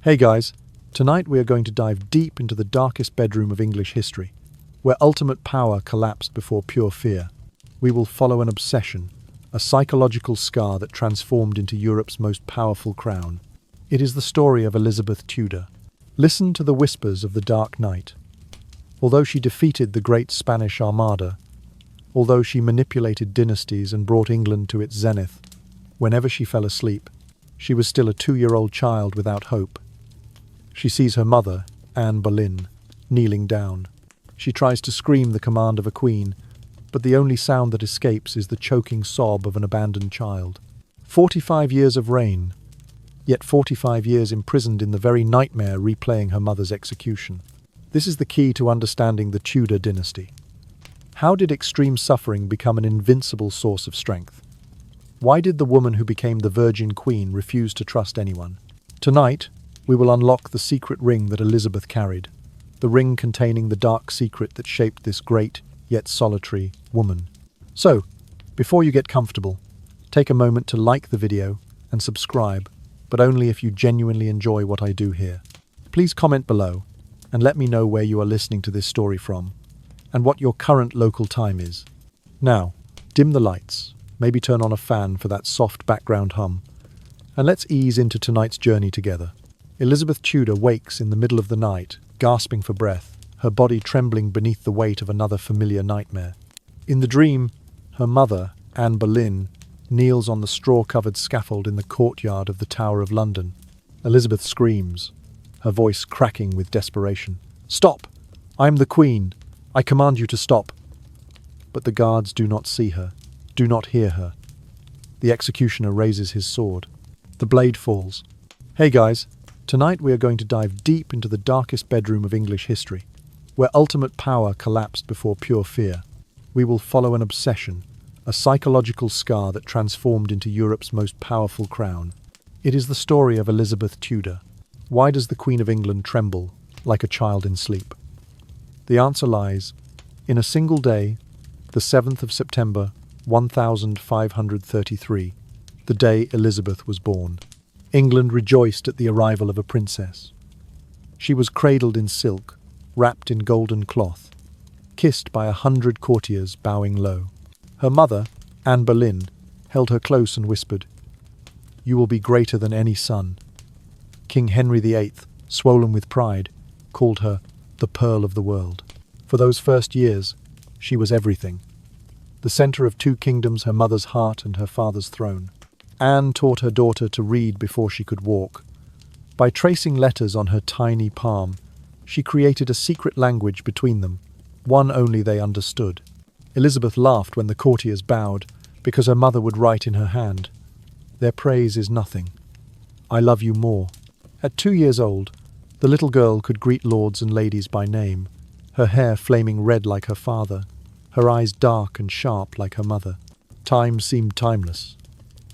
Hey guys, tonight we are going to dive deep into the darkest bedroom of English history, where ultimate power collapsed before pure fear. We will follow an obsession, a psychological scar that transformed into Europe's most powerful crown. It is the story of Elizabeth Tudor. Listen to the whispers of the dark night. Although she defeated the Great Spanish Armada, although she manipulated dynasties and brought England to its zenith, whenever she fell asleep, she was still a 2-year-old child without hope. She sees her mother, Anne Boleyn, kneeling down. She tries to scream the command of a queen, but the only sound that escapes is the choking sob of an abandoned child. 45 years of reign, yet 45 years imprisoned in the very nightmare replaying her mother's execution. This is the key to understanding the Tudor dynasty. How did extreme suffering become an invincible source of strength? Why did the woman who became the Virgin Queen refuse to trust anyone? Tonight, we will unlock the secret ring that Elizabeth carried, the ring containing the dark secret that shaped this great, yet solitary, woman. So, before you get comfortable, take a moment to like the video and subscribe, but only if you genuinely enjoy what I do here. Please comment below and let me know where you are listening to this story from and what your current local time is. Now, dim the lights, maybe turn on a fan for that soft background hum, and let's ease into tonight's journey together. Elizabeth Tudor wakes in the middle of the night, gasping for breath, her body trembling beneath the weight of another familiar nightmare. In the dream, her mother, Anne Boleyn, kneels on the straw-covered scaffold in the courtyard of the Tower of London. Elizabeth screams, her voice cracking with desperation. "Stop! I am the Queen! I command you to stop!" But the guards do not see her, do not hear her. The executioner raises his sword. The blade falls. Hey guys, tonight we are going to dive deep into the darkest bedroom of English history, where ultimate power collapsed before pure fear. We will follow an obsession, a psychological scar that transformed into Europe's most powerful crown. It is the story of Elizabeth Tudor. Why does the Queen of England tremble like a child in sleep? The answer lies in a single day, the 7th of September, 1533, the day Elizabeth was born. England rejoiced at the arrival of a princess. She was cradled in silk, wrapped in golden cloth, kissed by 100 courtiers bowing low. Her mother, Anne Boleyn, held her close and whispered, "You will be greater than any son." King Henry VIII, swollen with pride, called her the pearl of the world. For those first years, she was everything. The center of 2 kingdoms, her mother's heart and her father's throne. Anne taught her daughter to read before she could walk. By tracing letters on her tiny palm, she created a secret language between them, one only they understood. Elizabeth laughed when the courtiers bowed, because her mother would write in her hand, "Their praise is nothing. I love you more." At 2 years old, the little girl could greet lords and ladies by name, her hair flaming red like her father, her eyes dark and sharp like her mother. Time seemed timeless.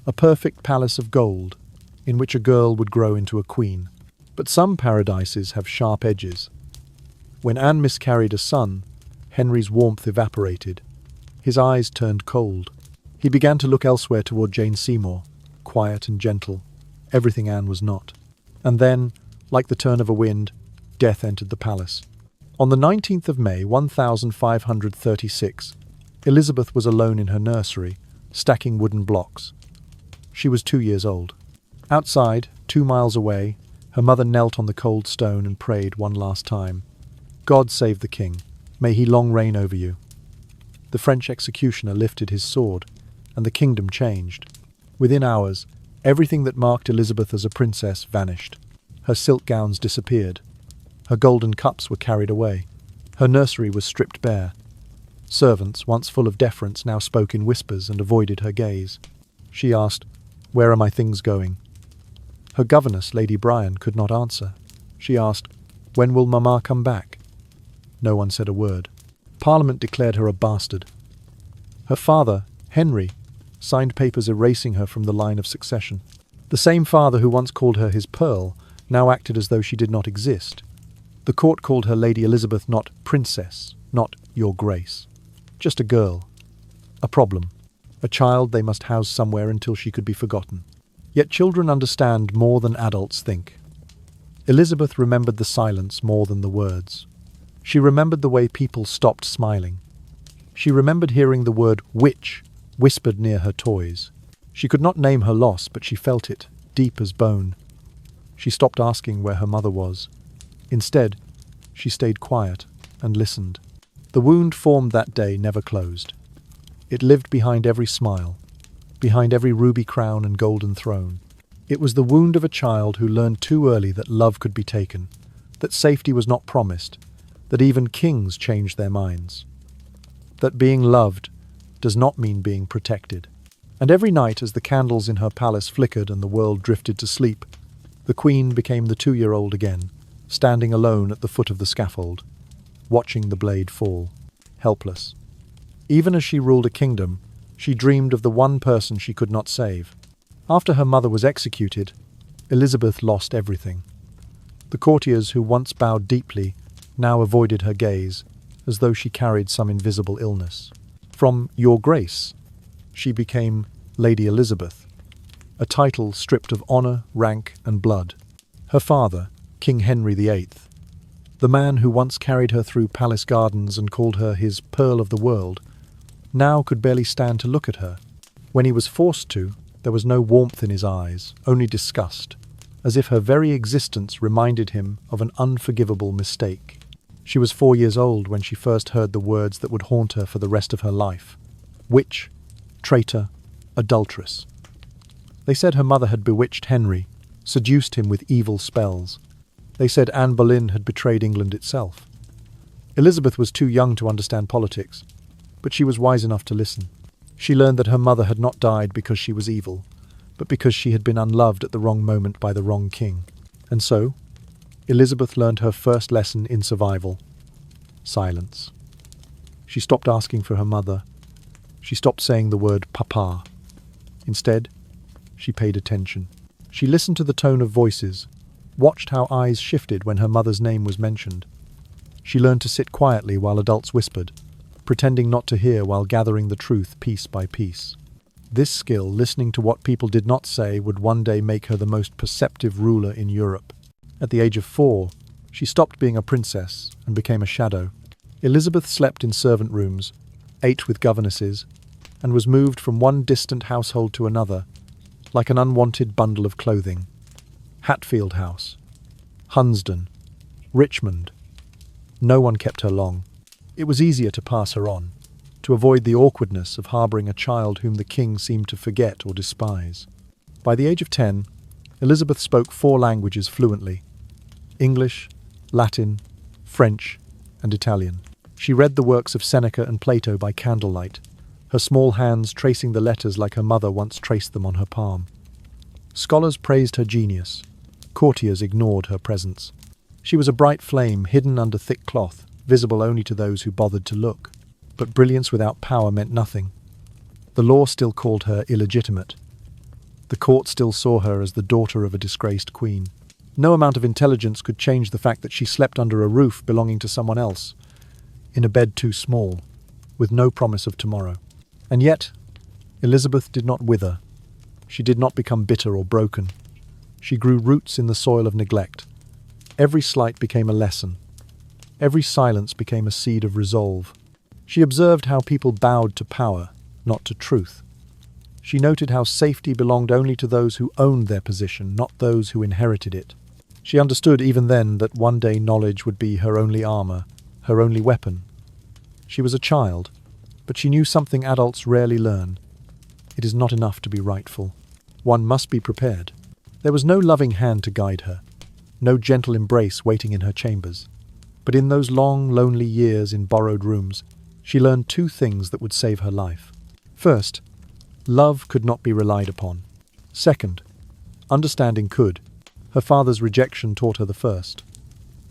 A perfect palace of gold, in which a girl would grow into a queen. But some paradises have sharp edges. When Anne miscarried a son, Henry's warmth evaporated. His eyes turned cold. He began to look elsewhere toward Jane Seymour, quiet and gentle, everything Anne was not. And then, like the turn of a wind, death entered the palace. On the 19th of May, 1536, Elizabeth was alone in her nursery, stacking wooden blocks. She was 2 years old. Outside, 2 miles away, her mother knelt on the cold stone and prayed one last time. "God save the king. May he long reign over you." The French executioner lifted his sword, and the kingdom changed. Within hours, everything that marked Elizabeth as a princess vanished. Her silk gowns disappeared. Her golden cups were carried away. Her nursery was stripped bare. Servants, once full of deference, now spoke in whispers and avoided her gaze. She asked, "Where are my things going?" Her governess, Lady Bryan, could not answer. She asked, "When will Mamma come back?" No one said a word. Parliament declared her a bastard. Her father, Henry, signed papers erasing her from the line of succession. The same father who once called her his pearl now acted as though she did not exist. The court called her Lady Elizabeth not princess, not your grace. Just a girl. A problem. A child they must house somewhere until she could be forgotten. Yet children understand more than adults think. Elizabeth remembered the silence more than the words. She remembered the way people stopped smiling. She remembered hearing the word witch whispered near her toys. She could not name her loss, but she felt it, deep as bone. She stopped asking where her mother was. Instead, she stayed quiet and listened. The wound formed that day never closed. It lived behind every smile, behind every ruby crown and golden throne. It was the wound of a child who learned too early that love could be taken, that safety was not promised, that even kings changed their minds, that being loved does not mean being protected. And every night, as the candles in her palace flickered and the world drifted to sleep, the queen became the 2-year-old again, standing alone at the foot of the scaffold, watching the blade fall, helpless. Even as she ruled a kingdom, she dreamed of the one person she could not save. After her mother was executed, Elizabeth lost everything. The courtiers who once bowed deeply now avoided her gaze, as though she carried some invisible illness. From Your Grace, she became Lady Elizabeth, a title stripped of honour, rank and blood. Her father, King Henry VIII, the man who once carried her through palace gardens and called her his pearl of the world, now could barely stand to look at her. When he was forced to, there was no warmth in his eyes, only disgust, as if her very existence reminded him of an unforgivable mistake. She was 4 years old when she first heard the words that would haunt her for the rest of her life. Witch, traitor, adulteress. They said her mother had bewitched Henry, seduced him with evil spells. They said Anne Boleyn had betrayed England itself. Elizabeth was too young to understand politics, but she was wise enough to listen. She learned that her mother had not died because she was evil, but because she had been unloved at the wrong moment by the wrong king. And so, Elizabeth learned her first lesson in survival: silence. She stopped asking for her mother. She stopped saying the word papa. Instead, she paid attention. She listened to the tone of voices, watched how eyes shifted when her mother's name was mentioned. She learned to sit quietly while adults whispered, pretending not to hear while gathering the truth piece by piece. This skill, listening to what people did not say, would one day make her the most perceptive ruler in Europe. At the age of 4, she stopped being a princess and became a shadow. Elizabeth slept in servant rooms, ate with governesses, and was moved from one distant household to another, like an unwanted bundle of clothing. Hatfield House, Hunsdon, Richmond. No one kept her long. It was easier to pass her on, to avoid the awkwardness of harbouring a child whom the king seemed to forget or despise. By the age of 10, Elizabeth spoke 4 languages fluently: English, Latin, French, and Italian. She read the works of Seneca and Plato by candlelight, her small hands tracing the letters like her mother once traced them on her palm. Scholars praised her genius. Courtiers ignored her presence. She was a bright flame hidden under thick cloth, visible only to those who bothered to look. But brilliance without power meant nothing. The law still called her illegitimate. The court still saw her as the daughter of a disgraced queen. No amount of intelligence could change the fact that she slept under a roof belonging to someone else, in a bed too small, with no promise of tomorrow. And yet, Elizabeth did not wither. She did not become bitter or broken. She grew roots in the soil of neglect. Every slight became a lesson. Every silence became a seed of resolve. She observed how people bowed to power, not to truth. She noted how safety belonged only to those who owned their position, not those who inherited it. She understood even then that one day knowledge would be her only armor, her only weapon. She was a child, but she knew something adults rarely learn. It is not enough to be rightful. One must be prepared. There was no loving hand to guide her, no gentle embrace waiting in her chambers. But in those long, lonely years in borrowed rooms, she learned 2 things that would save her life. First, love could not be relied upon. Second, understanding could. Her father's rejection taught her the first.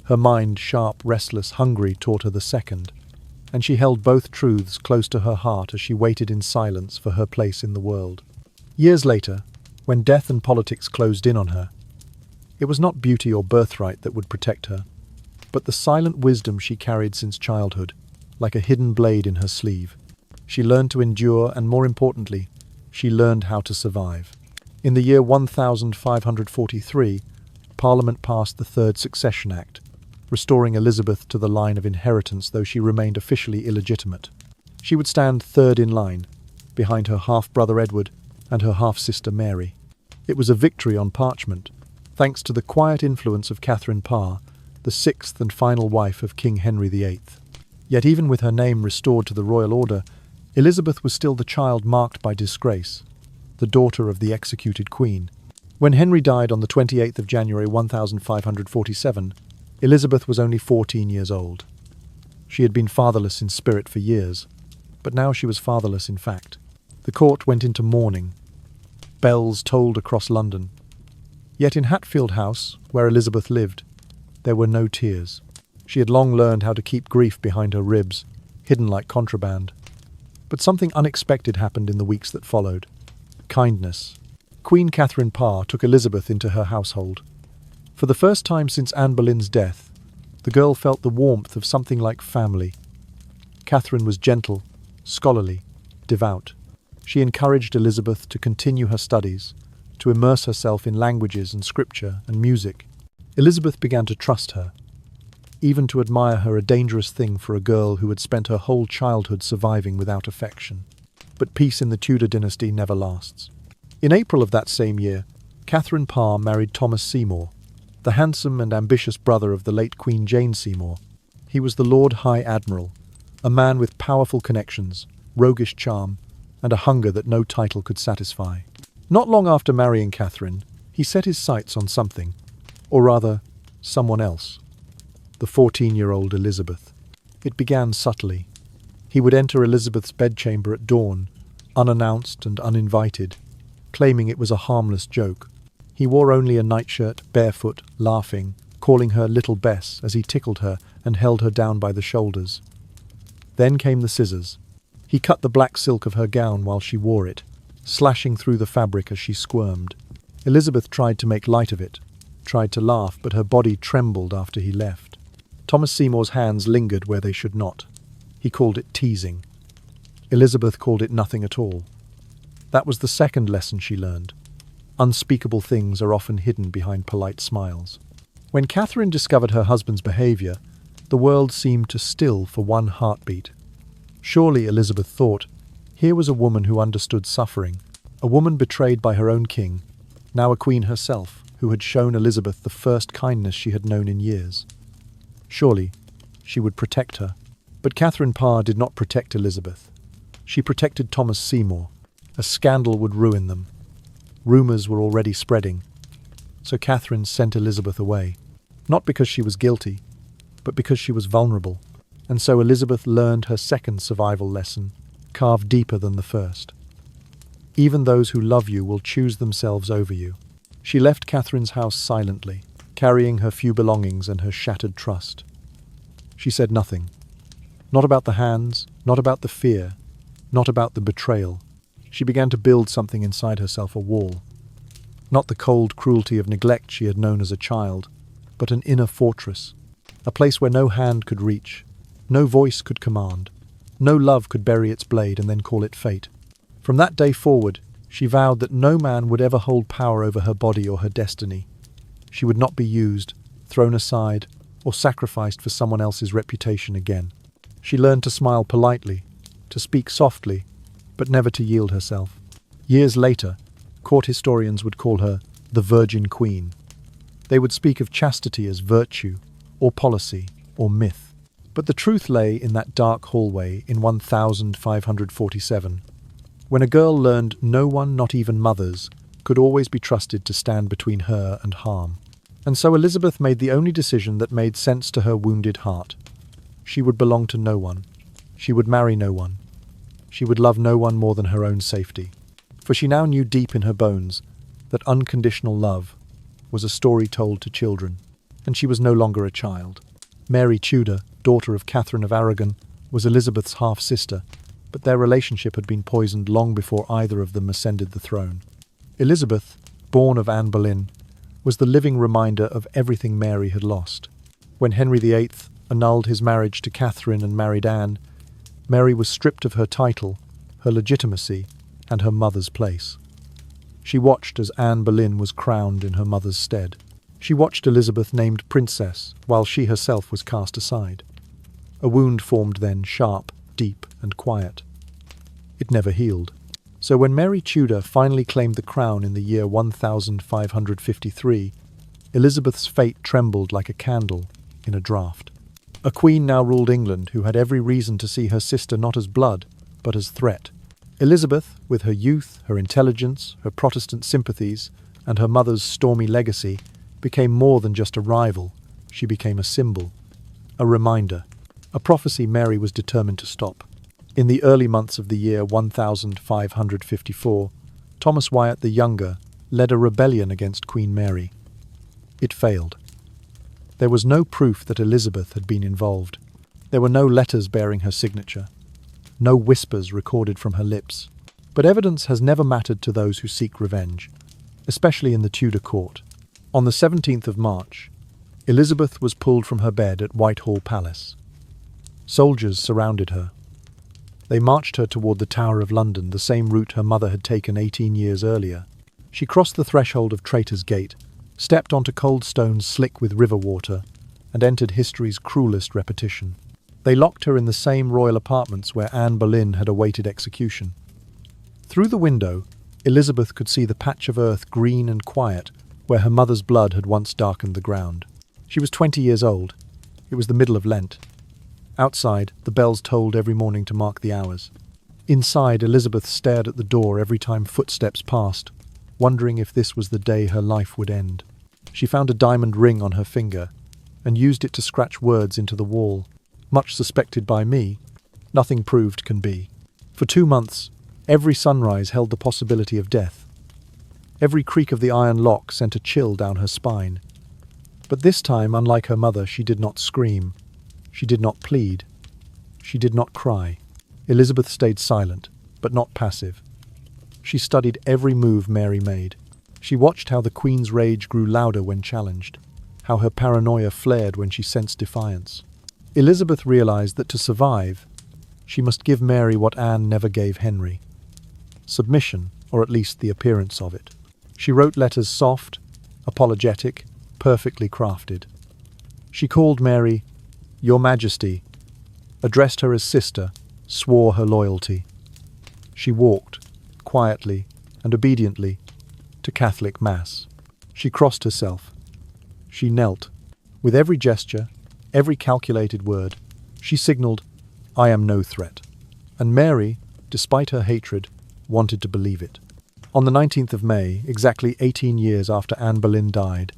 Her mind, sharp, restless, hungry, taught her the second. And she held both truths close to her heart as she waited in silence for her place in the world. Years later, when death and politics closed in on her, it was not beauty or birthright that would protect her, but the silent wisdom she carried since childhood, like a hidden blade in her sleeve. She learned to endure, and more importantly, she learned how to survive. In the year 1543, Parliament passed the Third Succession Act, restoring Elizabeth to the line of inheritance, though she remained officially illegitimate. She would stand third in line, behind her half-brother Edward and her half-sister Mary. It was a victory on parchment, thanks to the quiet influence of Catherine Parr, the sixth and final wife of King Henry VIII. Yet even with her name restored to the royal order, Elizabeth was still the child marked by disgrace, the daughter of the executed queen. When Henry died on the 28th of January 1547, Elizabeth was only 14 years old. She had been fatherless in spirit for years, but now she was fatherless in fact. The court went into mourning. Bells tolled across London. Yet in Hatfield House, where Elizabeth lived, there were no tears. She had long learned how to keep grief behind her ribs, hidden like contraband. But something unexpected happened in the weeks that followed. Kindness. Queen Catherine Parr took Elizabeth into her household. For the first time since Anne Boleyn's death, the girl felt the warmth of something like family. Catherine was gentle, scholarly, devout. She encouraged Elizabeth to continue her studies, to immerse herself in languages and scripture and music. Elizabeth began to trust her, even to admire her, a dangerous thing for a girl who had spent her whole childhood surviving without affection. But peace in the Tudor dynasty never lasts. In April of that same year, Catherine Parr married Thomas Seymour, the handsome and ambitious brother of the late Queen Jane Seymour. He was the Lord High Admiral, a man with powerful connections, roguish charm, and a hunger that no title could satisfy. Not long after marrying Catherine, he set his sights on something, or rather, someone else. The 14-year-old Elizabeth. It began subtly. He would enter Elizabeth's bedchamber at dawn, unannounced and uninvited, claiming it was a harmless joke. He wore only a nightshirt, barefoot, laughing, calling her Little Bess as he tickled her and held her down by the shoulders. Then came the scissors. He cut the black silk of her gown while she wore it, slashing through the fabric as she squirmed. Elizabeth tried to make light of it, tried to laugh, but her body trembled after he left. Thomas Seymour's hands lingered where they should not. He called it teasing. Elizabeth called it nothing at all. That was the second lesson she learned. Unspeakable things are often hidden behind polite smiles. When Catherine discovered her husband's behaviour, the world seemed to still for one heartbeat. Surely, Elizabeth thought, here was a woman who understood suffering, a woman betrayed by her own king, now a queen herself, who had shown Elizabeth the first kindness she had known in years. Surely, she would protect her. But Catherine Parr did not protect Elizabeth. She protected Thomas Seymour. A scandal would ruin them. Rumours were already spreading. So Catherine sent Elizabeth away, not because she was guilty, but because she was vulnerable. And so Elizabeth learned her second survival lesson, carved deeper than the first. Even those who love you will choose themselves over you. She left Catherine's house silently, carrying her few belongings and her shattered trust. She said nothing. Not about the hands, not about the fear, not about the betrayal. She began to build something inside herself, a wall. Not the cold cruelty of neglect she had known as a child, but an inner fortress, a place where no hand could reach, no voice could command, no love could bury its blade and then call it fate. From that day forward, she vowed that no man would ever hold power over her body or her destiny. She would not be used, thrown aside, or sacrificed for someone else's reputation again. She learned to smile politely, to speak softly, but never to yield herself. Years later, court historians would call her the Virgin Queen. They would speak of chastity as virtue, or policy, or myth. But the truth lay in that dark hallway in 1547, when a girl learned no one, not even mothers, could always be trusted to stand between her and harm. And so Elizabeth made the only decision that made sense to her wounded heart. She would belong to no one. She would marry no one. She would love no one more than her own safety. For she now knew deep in her bones that unconditional love was a story told to children, and she was no longer a child. Mary Tudor, daughter of Catherine of Aragon, was Elizabeth's half-sister, but their relationship had been poisoned long before either of them ascended the throne. Elizabeth, born of Anne Boleyn, was the living reminder of everything Mary had lost. When Henry VIII annulled his marriage to Catherine and married Anne, Mary was stripped of her title, her legitimacy, and her mother's place. She watched as Anne Boleyn was crowned in her mother's stead. She watched Elizabeth named princess, while she herself was cast aside. A wound formed then, sharp, deep, and quiet. It never healed. So when Mary Tudor finally claimed the crown in the year 1553, Elizabeth's fate trembled like a candle in a draught. A queen now ruled England who had every reason to see her sister not as blood, but as threat. Elizabeth, with her youth, her intelligence, her Protestant sympathies, and her mother's stormy legacy, became more than just a rival. She became a symbol, a reminder, a prophecy Mary was determined to stop. In the early months of the year 1554, Thomas Wyatt the Younger led a rebellion against Queen Mary. It failed. There was no proof that Elizabeth had been involved. There were no letters bearing her signature, no whispers recorded from her lips. But evidence has never mattered to those who seek revenge, especially in the Tudor court. On the 17th of March, Elizabeth was pulled from her bed at Whitehall Palace. Soldiers surrounded her. They marched her toward the Tower of London, the same route her mother had taken 18 years earlier. She crossed the threshold of Traitor's Gate, stepped onto cold stones slick with river water, and entered history's cruelest repetition. They locked her in the same royal apartments where Anne Boleyn had awaited execution. Through the window, Elizabeth could see the patch of earth green and quiet where her mother's blood had once darkened the ground. She was 20 years old. It was the middle of Lent. Outside, the bells tolled every morning to mark the hours. Inside, Elizabeth stared at the door every time footsteps passed, wondering if this was the day her life would end. She found a diamond ring on her finger and used it to scratch words into the wall. Much suspected by me, nothing proved can be. For 2 months, every sunrise held the possibility of death. Every creak of the iron lock sent a chill down her spine. But this time, unlike her mother, she did not scream. She did not plead. She did not cry. Elizabeth stayed silent, but not passive. She studied every move Mary made. She watched how the Queen's rage grew louder when challenged, how her paranoia flared when she sensed defiance. Elizabeth realized that to survive, she must give Mary what Anne never gave Henry: submission, or at least the appearance of it. She wrote letters soft, apologetic, perfectly crafted. She called Mary "Your Majesty," addressed her as sister, swore her loyalty. She walked, quietly and obediently, to Catholic Mass. She crossed herself. She knelt. With every gesture, every calculated word, she signaled, "I am no threat." And Mary, despite her hatred, wanted to believe it. On the 19th of May, exactly 18 years after Anne Boleyn died,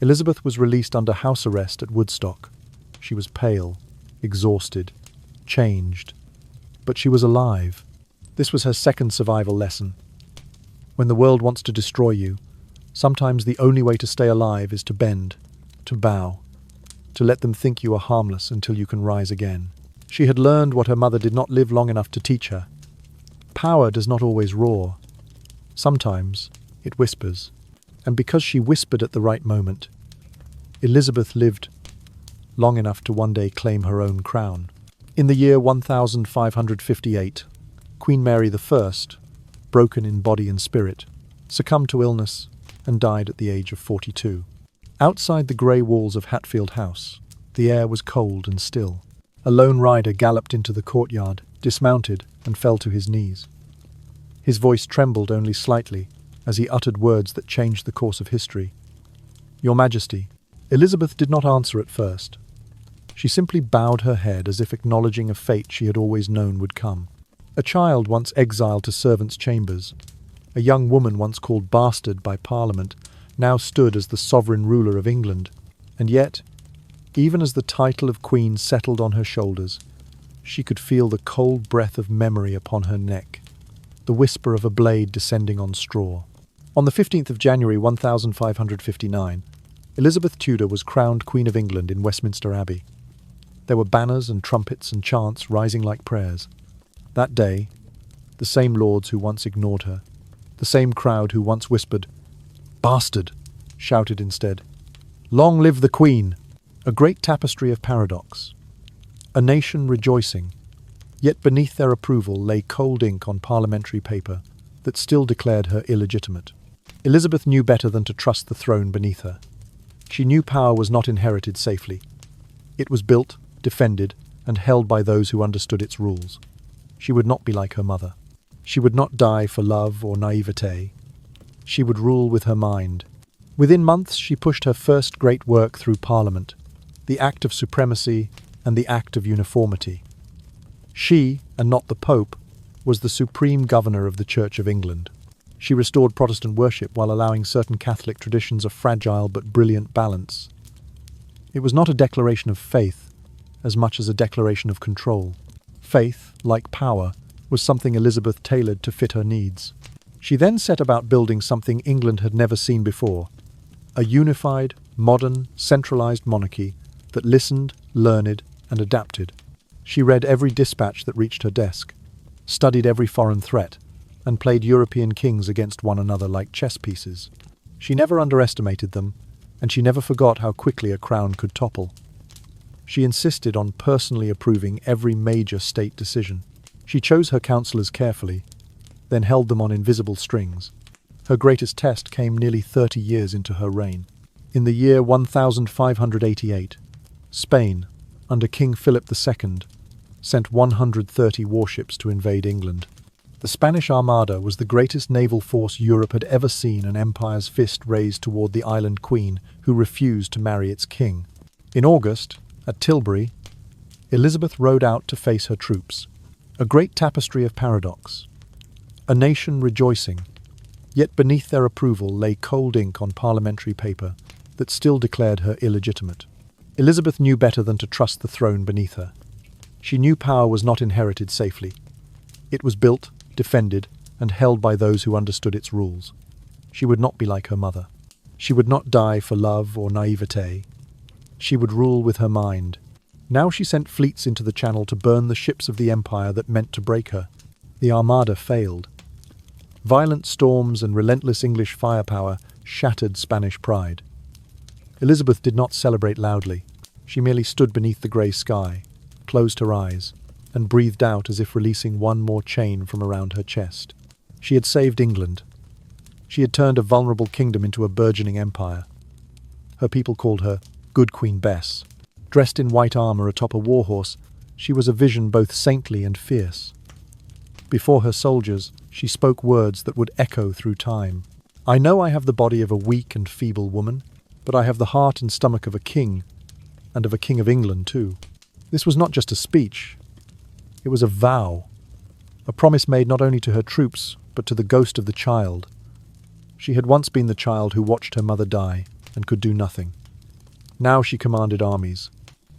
Elizabeth was released under house arrest at Woodstock. She was pale, exhausted, changed, but she was alive. This was her second survival lesson. When the world wants to destroy you, sometimes the only way to stay alive is to bend, to bow, to let them think you are harmless until you can rise again. She had learned what her mother did not live long enough to teach her. Power does not always roar. Sometimes it whispers. And because she whispered at the right moment, Elizabeth lived long enough to one day claim her own crown. In the year 1558, Queen Mary I, broken in body and spirit, succumbed to illness and died at the age of 42. Outside the grey walls of Hatfield House, the air was cold and still. A lone rider galloped into the courtyard, dismounted, and fell to his knees. His voice trembled only slightly as he uttered words that changed the course of history. "Your Majesty." Elizabeth did not answer at first. She simply bowed her head as if acknowledging a fate she had always known would come. A child once exiled to servants' chambers, a young woman once called bastard by Parliament, now stood as the sovereign ruler of England. And yet, even as the title of Queen settled on her shoulders, she could feel the cold breath of memory upon her neck, the whisper of a blade descending on straw. On the 15th of January 1559, Elizabeth Tudor was crowned Queen of England in Westminster Abbey. There were banners and trumpets and chants rising like prayers. That day, the same lords who once ignored her, the same crowd who once whispered, "Bastard," shouted instead, "Long live the Queen!" A great tapestry of paradox. A nation rejoicing, yet beneath their approval lay cold ink on parliamentary paper that still declared her illegitimate. Elizabeth knew better than to trust the throne beneath her. She knew power was not inherited safely. It was built, defended, and held by those who understood its rules. She would not be like her mother. She would not die for love or naivete. She would rule with her mind. Within months, she pushed her first great work through Parliament, the Act of Supremacy and the Act of Uniformity. She, and not the Pope, was the supreme governor of the Church of England. She restored Protestant worship while allowing certain Catholic traditions a fragile but brilliant balance. It was not a declaration of faith, as much as a declaration of control. Faith, like power, was something Elizabeth tailored to fit her needs. She then set about building something England had never seen before, a unified, modern, centralized monarchy that listened, learned, and adapted. She read every dispatch that reached her desk, studied every foreign threat, and played European kings against one another like chess pieces. She never underestimated them, and she never forgot how quickly a crown could topple. She insisted on personally approving every major state decision. She chose her counselors carefully, then held them on invisible strings. Her greatest test came nearly 30 years into her reign. In the year 1588, Spain, under King Philip II, sent 130 warships to invade England. The Spanish Armada was the greatest naval force Europe had ever seen, an empire's fist raised toward the island queen, who refused to marry its king. In August, at Tilbury, Elizabeth rode out to face her troops. A great tapestry of paradox. A nation rejoicing, yet beneath their approval lay cold ink on parliamentary paper that still declared her illegitimate. Elizabeth knew better than to trust the throne beneath her. She knew power was not inherited safely. It was built, defended, and held by those who understood its rules. She would not be like her mother. She would not die for love or naivete. She would rule with her mind. Now she sent fleets into the Channel to burn the ships of the empire that meant to break her. The Armada failed. Violent storms and relentless English firepower shattered Spanish pride. Elizabeth did not celebrate loudly. She merely stood beneath the grey sky, closed her eyes, and breathed out as if releasing one more chain from around her chest. She had saved England. She had turned a vulnerable kingdom into a burgeoning empire. Her people called her Good Queen Bess. Dressed in white armour atop a warhorse, she was a vision both saintly and fierce. Before her soldiers, she spoke words that would echo through time. I know I have the body of a weak and feeble woman, but I have the heart and stomach of a king, and of a king of England too. This was not just a speech. It was a vow, a promise made not only to her troops, but to the ghost of the child. She had once been the child who watched her mother die and could do nothing. Now she commanded armies.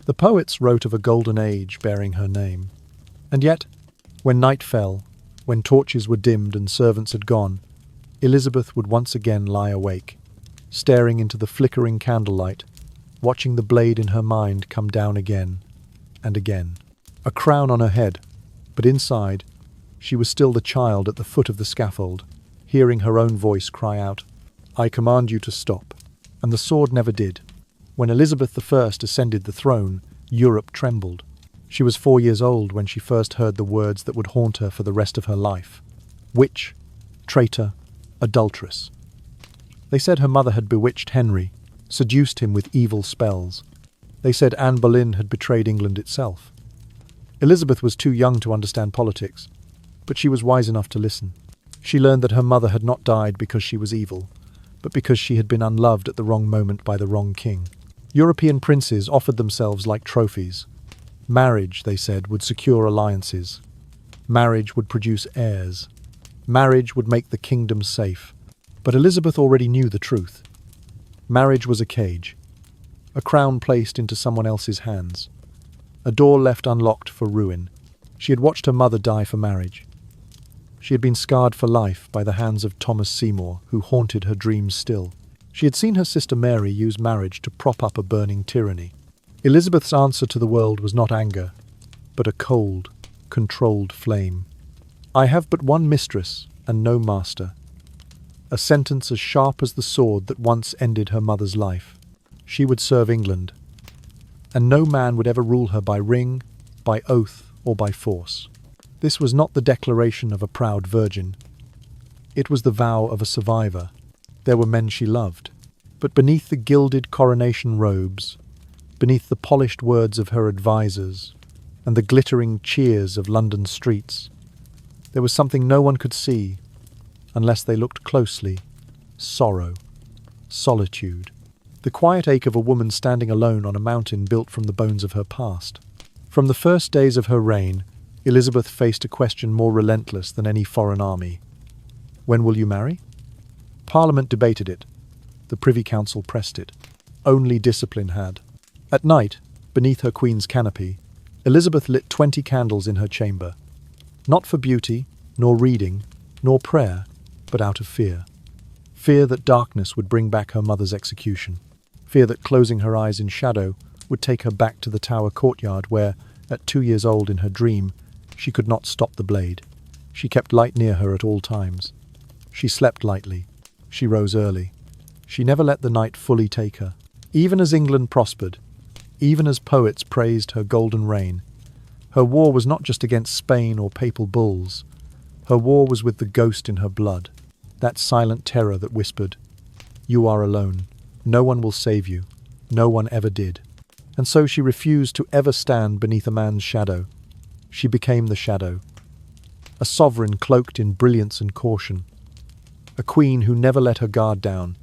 The poets wrote of a golden age bearing her name. And yet, when night fell, when torches were dimmed and servants had gone, Elizabeth would once again lie awake, staring into the flickering candlelight, watching the blade in her mind come down again and again. A crown on her head, but inside, she was still the child at the foot of the scaffold, hearing her own voice cry out, I command you to stop. And the sword never did. When Elizabeth I ascended the throne, Europe trembled. She was 4 years old when she first heard the words that would haunt her for the rest of her life. Witch, traitor, adulteress. They said her mother had bewitched Henry, seduced him with evil spells. They said Anne Boleyn had betrayed England itself. Elizabeth was too young to understand politics, but she was wise enough to listen. She learned that her mother had not died because she was evil, but because she had been unloved at the wrong moment by the wrong king. European princes offered themselves like trophies. Marriage, they said, would secure alliances. Marriage would produce heirs. Marriage would make the kingdom safe. But Elizabeth already knew the truth. Marriage was a cage, a crown placed into someone else's hands, a door left unlocked for ruin. She had watched her mother die for marriage. She had been scarred for life by the hands of Thomas Seymour, who haunted her dreams still. She had seen her sister Mary use marriage to prop up a burning tyranny. Elizabeth's answer to the world was not anger, but a cold, controlled flame. I have but one mistress and no master. A sentence as sharp as the sword that once ended her mother's life. She would serve England, and no man would ever rule her by ring, by oath, or by force. This was not the declaration of a proud virgin. It was the vow of a survivor. There were men she loved. But beneath the gilded coronation robes, beneath the polished words of her advisers, and the glittering cheers of London streets, there was something no one could see unless they looked closely. Sorrow, solitude, the quiet ache of a woman standing alone on a mountain built from the bones of her past. From the first days of her reign, Elizabeth faced a question more relentless than any foreign army. When will you marry? Parliament debated it. The Privy Council pressed it. Only discipline had. At night, beneath her queen's canopy, Elizabeth lit 20 candles in her chamber. Not for beauty, nor reading, nor prayer, but out of fear. Fear that darkness would bring back her mother's execution. Fear that closing her eyes in shadow would take her back to the Tower courtyard where, at 2 years old in her dream, she could not stop the blade. She kept light near her at all times. She slept lightly. She rose early. She never let the night fully take her. Even as England prospered, even as poets praised her golden reign, her war was not just against Spain or papal bulls. Her war was with the ghost in her blood, that silent terror that whispered, "You are alone. No one will save you. No one ever did." And so she refused to ever stand beneath a man's shadow. She became the shadow. A sovereign cloaked in brilliance and caution. A queen who never let her guard down,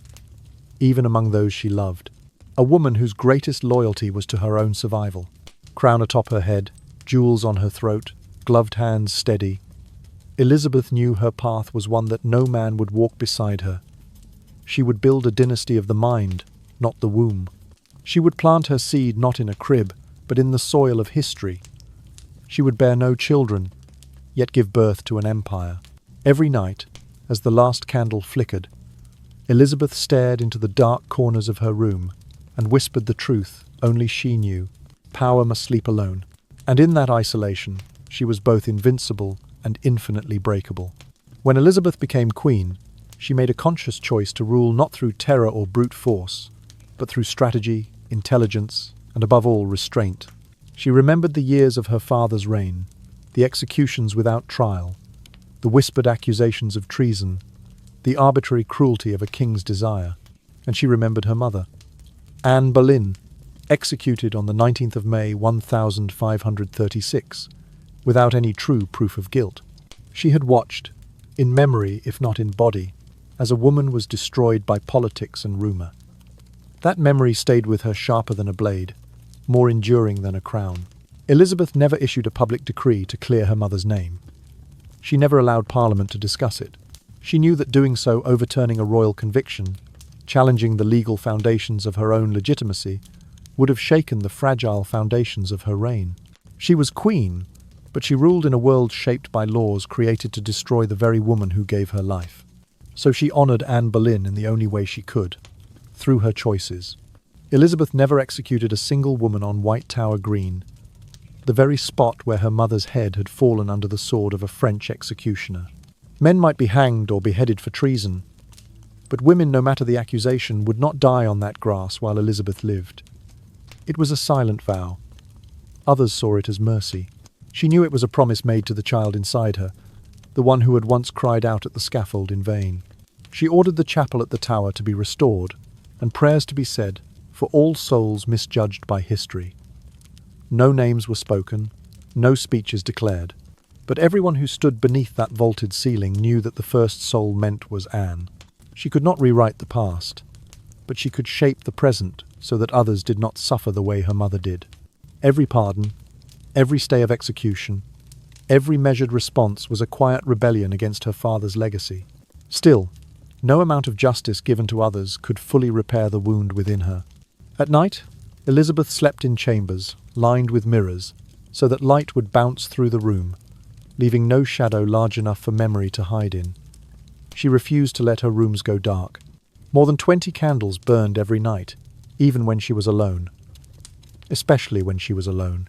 even among those she loved. A woman whose greatest loyalty was to her own survival. Crown atop her head, jewels on her throat, gloved hands steady. Elizabeth knew her path was one that no man would walk beside her. She would build a dynasty of the mind, not the womb. She would plant her seed not in a crib, but in the soil of history. She would bear no children, yet give birth to an empire. Every night, as the last candle flickered, Elizabeth stared into the dark corners of her room and whispered the truth only she knew. Power must sleep alone. And in that isolation, she was both invincible and infinitely breakable. When Elizabeth became queen, she made a conscious choice to rule not through terror or brute force, but through strategy, intelligence, and above all, restraint. She remembered the years of her father's reign, the executions without trial, the whispered accusations of treason, the arbitrary cruelty of a king's desire. And she remembered her mother, Anne Boleyn, executed on the 19th of May 1536, without any true proof of guilt. She had watched, in memory if not in body, as a woman was destroyed by politics and rumour. That memory stayed with her sharper than a blade, more enduring than a crown. Elizabeth never issued a public decree to clear her mother's name. She never allowed Parliament to discuss it. She knew that doing so, overturning a royal conviction, challenging the legal foundations of her own legitimacy, would have shaken the fragile foundations of her reign. She was queen, but she ruled in a world shaped by laws created to destroy the very woman who gave her life. So she honoured Anne Boleyn in the only way she could, through her choices. Elizabeth never executed a single woman on White Tower Green, the very spot where her mother's head had fallen under the sword of a French executioner. Men might be hanged or beheaded for treason, but women, no matter the accusation, would not die on that grass while Elizabeth lived. It was a silent vow. Others saw it as mercy. She knew it was a promise made to the child inside her, the one who had once cried out at the scaffold in vain. She ordered the chapel at the Tower to be restored, and prayers to be said for all souls misjudged by history. No names were spoken, no speeches declared, but everyone who stood beneath that vaulted ceiling knew that the first soul meant was Anne. She could not rewrite the past, but she could shape the present so that others did not suffer the way her mother did. Every pardon, every stay of execution, every measured response was a quiet rebellion against her father's legacy. Still, no amount of justice given to others could fully repair the wound within her. At night, Elizabeth slept in chambers, lined with mirrors, so that light would bounce through the room, leaving no shadow large enough for memory to hide in. She refused to let her rooms go dark. More than 20 candles burned every night, even when she was alone. Especially when she was alone.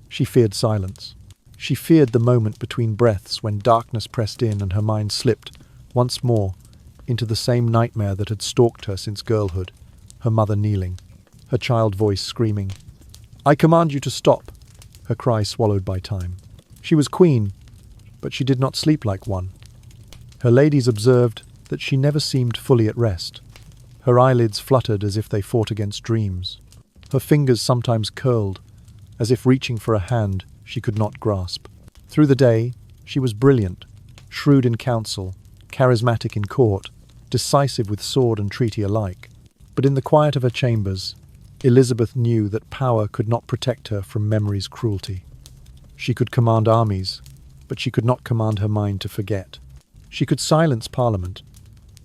She feared silence. She feared the moment between breaths when darkness pressed in and her mind slipped, once more, into the same nightmare that had stalked her since girlhood, her mother kneeling, her child voice screaming, "I command you to stop," her cry swallowed by time. She was queen, but she did not sleep like one. Her ladies observed that she never seemed fully at rest. Her eyelids fluttered as if they fought against dreams. Her fingers sometimes curled, as if reaching for a hand she could not grasp. Through the day, she was brilliant, shrewd in council, charismatic in court, decisive with sword and treaty alike. But in the quiet of her chambers, Elizabeth knew that power could not protect her from memory's cruelty. She could command armies, but she could not command her mind to forget. She could silence Parliament,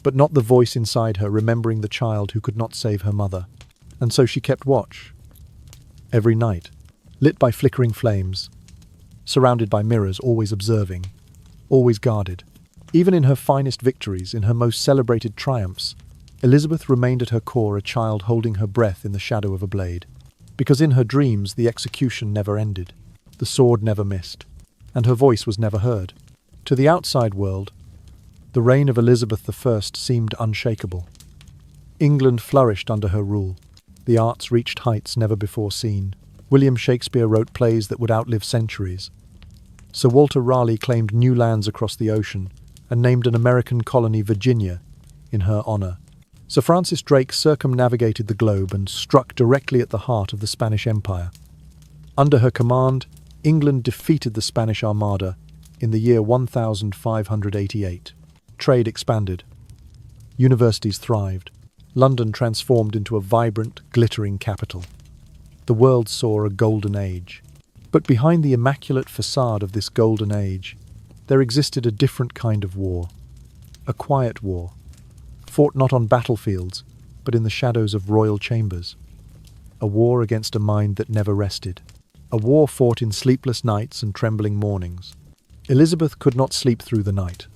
but not the voice inside her remembering the child who could not save her mother. And so she kept watch. Every night, lit by flickering flames, surrounded by mirrors, always observing, always guarded. Even in her finest victories, in her most celebrated triumphs, Elizabeth remained at her core a child holding her breath in the shadow of a blade. Because in her dreams the execution never ended, the sword never missed, and her voice was never heard. To the outside world, the reign of Elizabeth I seemed unshakable. England flourished under her rule. The arts reached heights never before seen. William Shakespeare wrote plays that would outlive centuries. Sir Walter Raleigh claimed new lands across the ocean and named an American colony Virginia in her honor. Sir Francis Drake circumnavigated the globe and struck directly at the heart of the Spanish Empire. Under her command, England defeated the Spanish Armada in the year 1588. Trade expanded. Universities thrived. London transformed into a vibrant, glittering capital. The world saw a golden age. But behind the immaculate facade of this golden age, there existed a different kind of war. A quiet war, fought not on battlefields, but in the shadows of royal chambers. A war against a mind that never rested. A war fought in sleepless nights and trembling mornings. Elizabeth could not sleep through the night.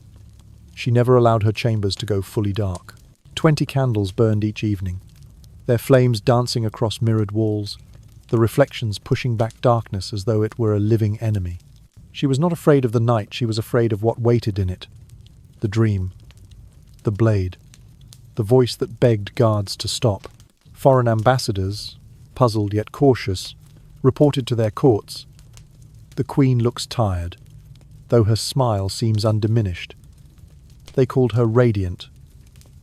She never allowed her chambers to go fully dark. 20 candles burned each evening, their flames dancing across mirrored walls, the reflections pushing back darkness as though it were a living enemy. She was not afraid of the night, she was afraid of what waited in it. The dream, the blade, the voice that begged guards to stop. Foreign ambassadors, puzzled yet cautious, reported to their courts. The Queen looks tired, though her smile seems undiminished. They called her radiant.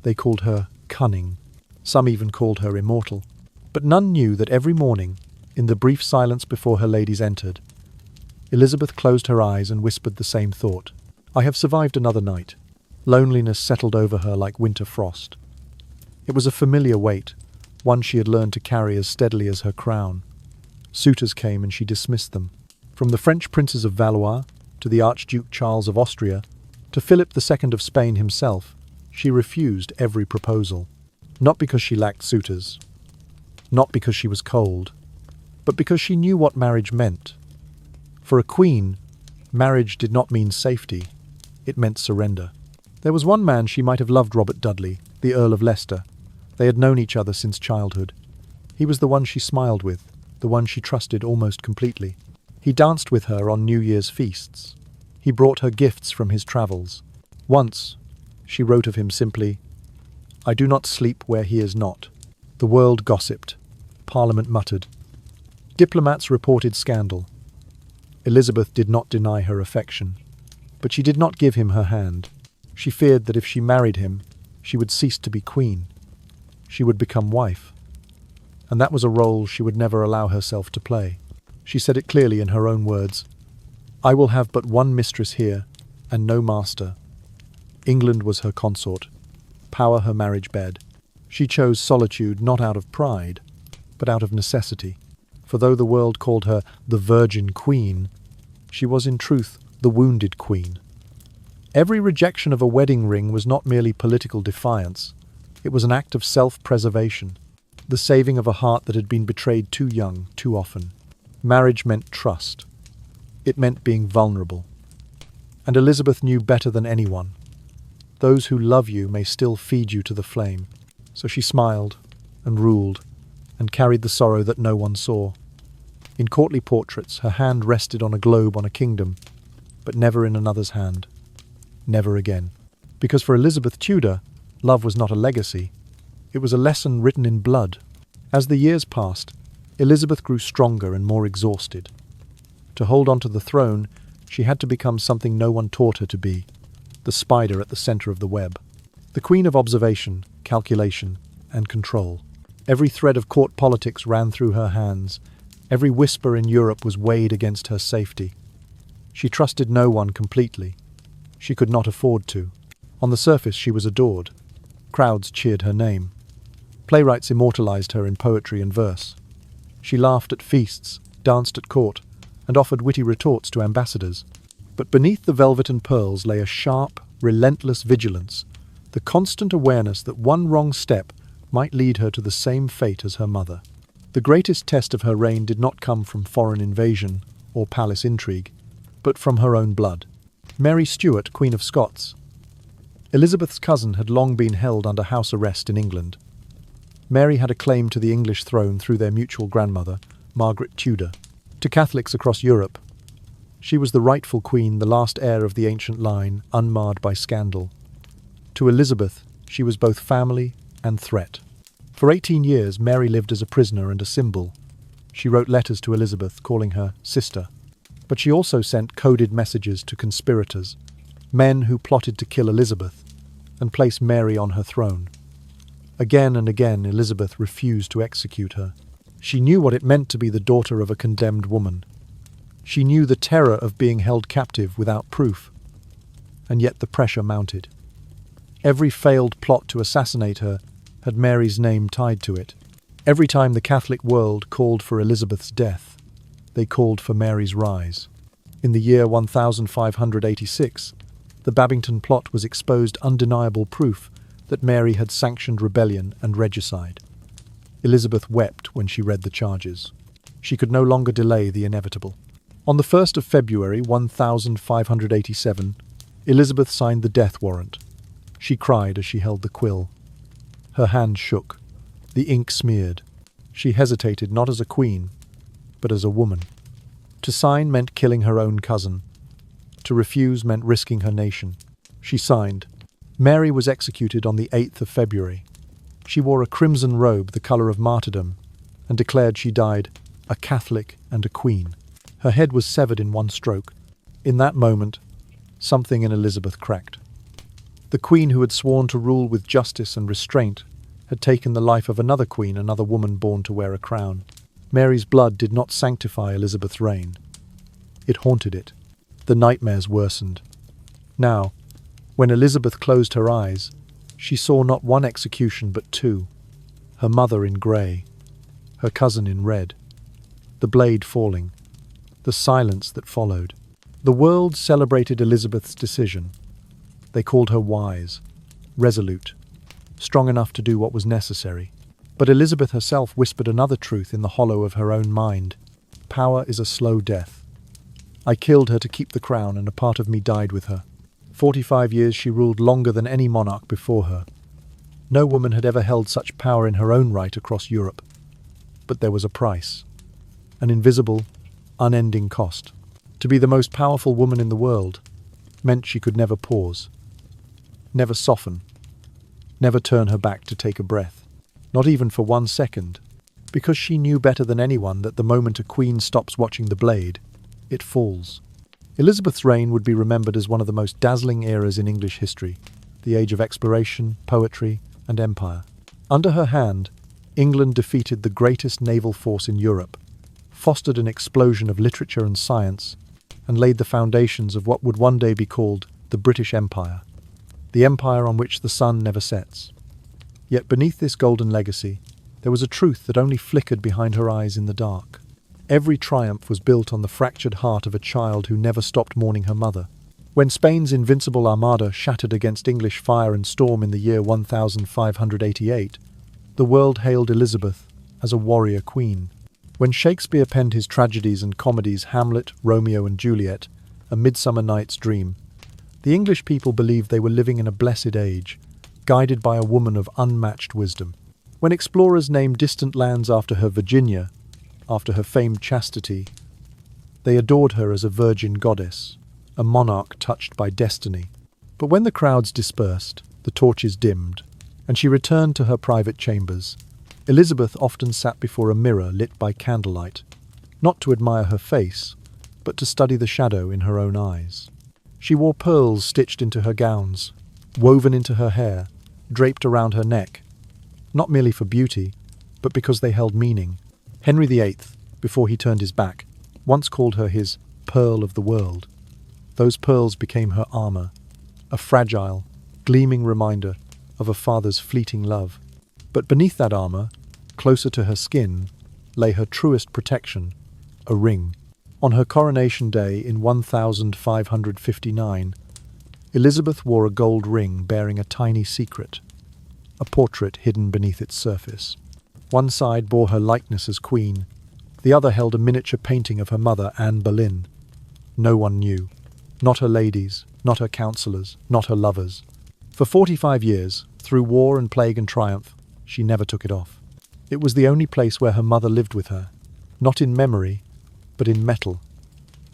They called her cunning. Some even called her immortal. But none knew that every morning, in the brief silence before her ladies entered, Elizabeth closed her eyes and whispered the same thought. I have survived another night. Loneliness settled over her like winter frost. It was a familiar weight, one she had learned to carry as steadily as her crown. Suitors came and she dismissed them. From the French princes of Valois, to the Archduke Charles of Austria, to Philip II of Spain himself, she refused every proposal. Not because she lacked suitors, not because she was cold, but because she knew what marriage meant. For a queen, marriage did not mean safety, it meant surrender. There was one man she might have loved, Robert Dudley, the Earl of Leicester. They had known each other since childhood. He was the one she smiled with, the one she trusted almost completely. He danced with her on New Year's feasts. He brought her gifts from his travels. Once, she wrote of him simply, I do not sleep where he is not. The world gossiped. Parliament muttered. Diplomats reported scandal. Elizabeth did not deny her affection, but she did not give him her hand. She feared that if she married him, she would cease to be queen. She would become wife. And that was a role she would never allow herself to play. She said it clearly in her own words. I will have but one mistress here, and no master. England was her consort, power her marriage bed. She chose solitude not out of pride, but out of necessity. For though the world called her the Virgin Queen, she was in truth the wounded queen. Every rejection of a wedding ring was not merely political defiance. It was an act of self-preservation, the saving of a heart that had been betrayed too young, too often. Marriage meant trust. It meant being vulnerable. And Elizabeth knew better than anyone. Those who love you may still feed you to the flame. So she smiled and ruled and carried the sorrow that no one saw. In courtly portraits, her hand rested on a globe on a kingdom, but never in another's hand. Never again. Because for Elizabeth Tudor, love was not a legacy. It was a lesson written in blood. As the years passed, Elizabeth grew stronger and more exhausted. To hold on to the throne, she had to become something no one taught her to be, the spider at the center of the web. The queen of observation, calculation, and control. Every thread of court politics ran through her hands. Every whisper in Europe was weighed against her safety. She trusted no one completely. She could not afford to. On the surface, she was adored. Crowds cheered her name. Playwrights immortalized her in poetry and verse. She laughed at feasts, danced at court, and offered witty retorts to ambassadors. But beneath the velvet and pearls lay a sharp, relentless vigilance, the constant awareness that one wrong step might lead her to the same fate as her mother. The greatest test of her reign did not come from foreign invasion or palace intrigue, but from her own blood. Mary Stuart, Queen of Scots. Elizabeth's cousin had long been held under house arrest in England. Mary had a claim to the English throne through their mutual grandmother, Margaret Tudor. To Catholics across Europe, she was the rightful queen, the last heir of the ancient line, unmarred by scandal. To Elizabeth, she was both family and threat. For 18 years, Mary lived as a prisoner and a symbol. She wrote letters to Elizabeth, calling her sister. But she also sent coded messages to conspirators, men who plotted to kill Elizabeth and place Mary on her throne. Again and again, Elizabeth refused to execute her. She knew what it meant to be the daughter of a condemned woman. She knew the terror of being held captive without proof. And yet the pressure mounted. Every failed plot to assassinate her had Mary's name tied to it. Every time the Catholic world called for Elizabeth's death, they called for Mary's rise. In the year 1586, the Babington plot was exposed, undeniable proof that Mary had sanctioned rebellion and regicide. Elizabeth wept when she read the charges. She could no longer delay the inevitable. On the 1st of February 1587, Elizabeth signed the death warrant. She cried as she held the quill. Her hand shook. The ink smeared. She hesitated not as a queen, but as a woman. To sign meant killing her own cousin. To refuse meant risking her nation. She signed. Mary was executed on the 8th of February. She wore a crimson robe, the colour of martyrdom, and declared she died a Catholic and a queen. Her head was severed in one stroke. In that moment, something in Elizabeth cracked. The queen who had sworn to rule with justice and restraint had taken the life of another queen, another woman born to wear a crown. Mary's blood did not sanctify Elizabeth's reign. It haunted it. The nightmares worsened. Now, when Elizabeth closed her eyes, she saw not one execution but two. Her mother in grey, her cousin in red. The blade falling. The silence that followed. The world celebrated Elizabeth's decision. They called her wise, resolute, strong enough to do what was necessary. But Elizabeth herself whispered another truth in the hollow of her own mind. Power is a slow death. I killed her to keep the crown, and a part of me died with her. 45 years she ruled, longer than any monarch before her. No woman had ever held such power in her own right across Europe. But there was a price. An invisible, unending cost. To be the most powerful woman in the world meant she could never pause, never soften, never turn her back to take a breath. Not even for 1 second, because she knew better than anyone that the moment a queen stops watching the blade, it falls. Elizabeth's reign would be remembered as one of the most dazzling eras in English history, the age of exploration, poetry, and empire. Under her hand, England defeated the greatest naval force in Europe, fostered an explosion of literature and science, and laid the foundations of what would one day be called the British Empire, the empire on which the sun never sets. Yet beneath this golden legacy, there was a truth that only flickered behind her eyes in the dark. Every triumph was built on the fractured heart of a child who never stopped mourning her mother. When Spain's invincible armada shattered against English fire and storm in the year 1588, the world hailed Elizabeth as a warrior queen. When Shakespeare penned his tragedies and comedies Hamlet, Romeo and Juliet, A Midsummer Night's Dream, the English people believed they were living in a blessed age, guided by a woman of unmatched wisdom. When explorers named distant lands after her Virginia, after her famed chastity, they adored her as a virgin goddess, a monarch touched by destiny. But when the crowds dispersed, the torches dimmed, and she returned to her private chambers, Elizabeth often sat before a mirror lit by candlelight, not to admire her face, but to study the shadow in her own eyes. She wore pearls stitched into her gowns, woven into her hair, draped around her neck, not merely for beauty, but because they held meaning. Henry VIII, before he turned his back, once called her his pearl of the world. Those pearls became her armor, a fragile, gleaming reminder of a father's fleeting love. But beneath that armor, closer to her skin, lay her truest protection, a ring. On her coronation day in 1559, Elizabeth wore a gold ring bearing a tiny secret, a portrait hidden beneath its surface. One side bore her likeness as queen, the other held a miniature painting of her mother, Anne Boleyn. No one knew. Not her ladies, not her counsellors, not her lovers. For 45 years, through war and plague and triumph, she never took it off. It was the only place where her mother lived with her, not in memory, but in metal.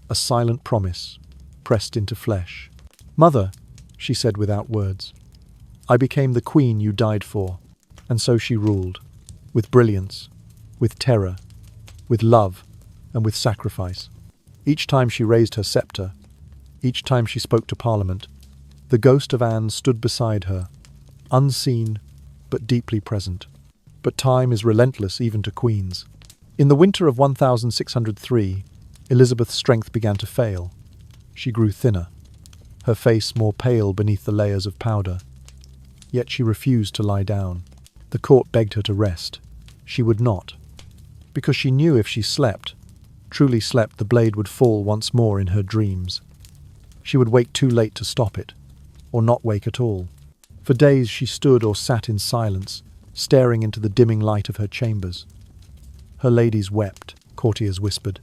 A silent promise, pressed into flesh. "Mother," she said without words, "I became the queen you died for." And so she ruled, with brilliance, with terror, with love, and with sacrifice. Each time she raised her scepter, each time she spoke to Parliament, the ghost of Anne stood beside her, unseen but deeply present. But time is relentless even to queens. In the winter of 1603, Elizabeth's strength began to fail. She grew thinner, her face more pale beneath the layers of powder. Yet she refused to lie down. The court begged her to rest. She would not, because she knew if she slept, truly slept, the blade would fall once more in her dreams. She would wake too late to stop it, or not wake at all. For days she stood or sat in silence, staring into the dimming light of her chambers. Her ladies wept, courtiers whispered.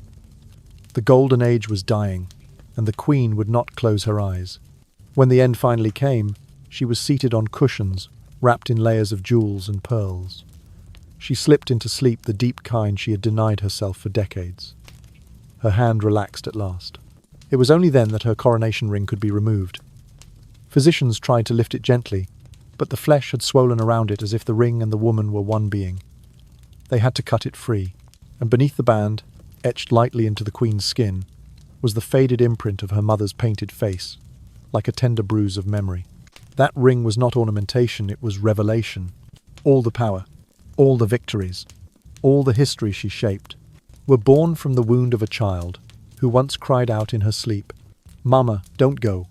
The golden age was dying, and the queen would not close her eyes. When the end finally came, she was seated on cushions, wrapped in layers of jewels and pearls. She slipped into sleep, the deep kind she had denied herself for decades. Her hand relaxed at last. It was only then that her coronation ring could be removed. Physicians tried to lift it gently, but the flesh had swollen around it as if the ring and the woman were one being. They had to cut it free, and beneath the band, etched lightly into the queen's skin, was the faded imprint of her mother's painted face, like a tender bruise of memory. That ring was not ornamentation, it was revelation. All the power, all the victories, all the history she shaped, were born from the wound of a child who once cried out in her sleep, "Mama, don't go."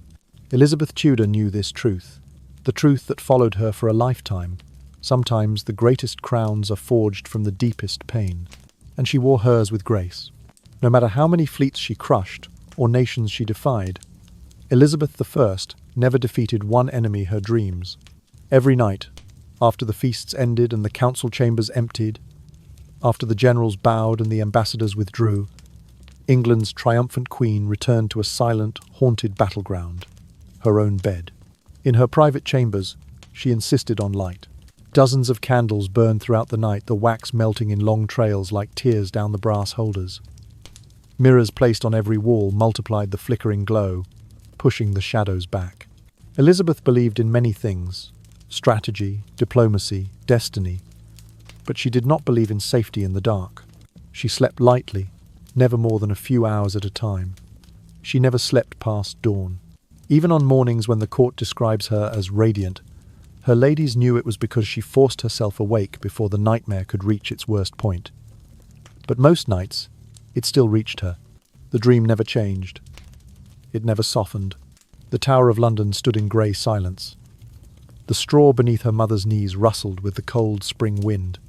Elizabeth Tudor knew this truth, the truth that followed her for a lifetime. Sometimes the greatest crowns are forged from the deepest pain, and she wore hers with grace. No matter how many fleets she crushed or nations she defied, Elizabeth I never defeated one enemy, her dreams. Every night, after the feasts ended and the council chambers emptied, after the generals bowed and the ambassadors withdrew, England's triumphant queen returned to a silent, haunted battleground, her own bed. In her private chambers, she insisted on light. Dozens of candles burned throughout the night, the wax melting in long trails like tears down the brass holders. Mirrors placed on every wall multiplied the flickering glow, pushing the shadows back. Elizabeth believed in many things: strategy, diplomacy, destiny. But she did not believe in safety in the dark. She slept lightly, never more than a few hours at a time. She never slept past dawn. Even on mornings when the court describes her as radiant, her ladies knew it was because she forced herself awake before the nightmare could reach its worst point. But most nights, it still reached her. The dream never changed. It never softened. The Tower of London stood in grey silence. The straw beneath her mother's knees rustled with the cold spring wind.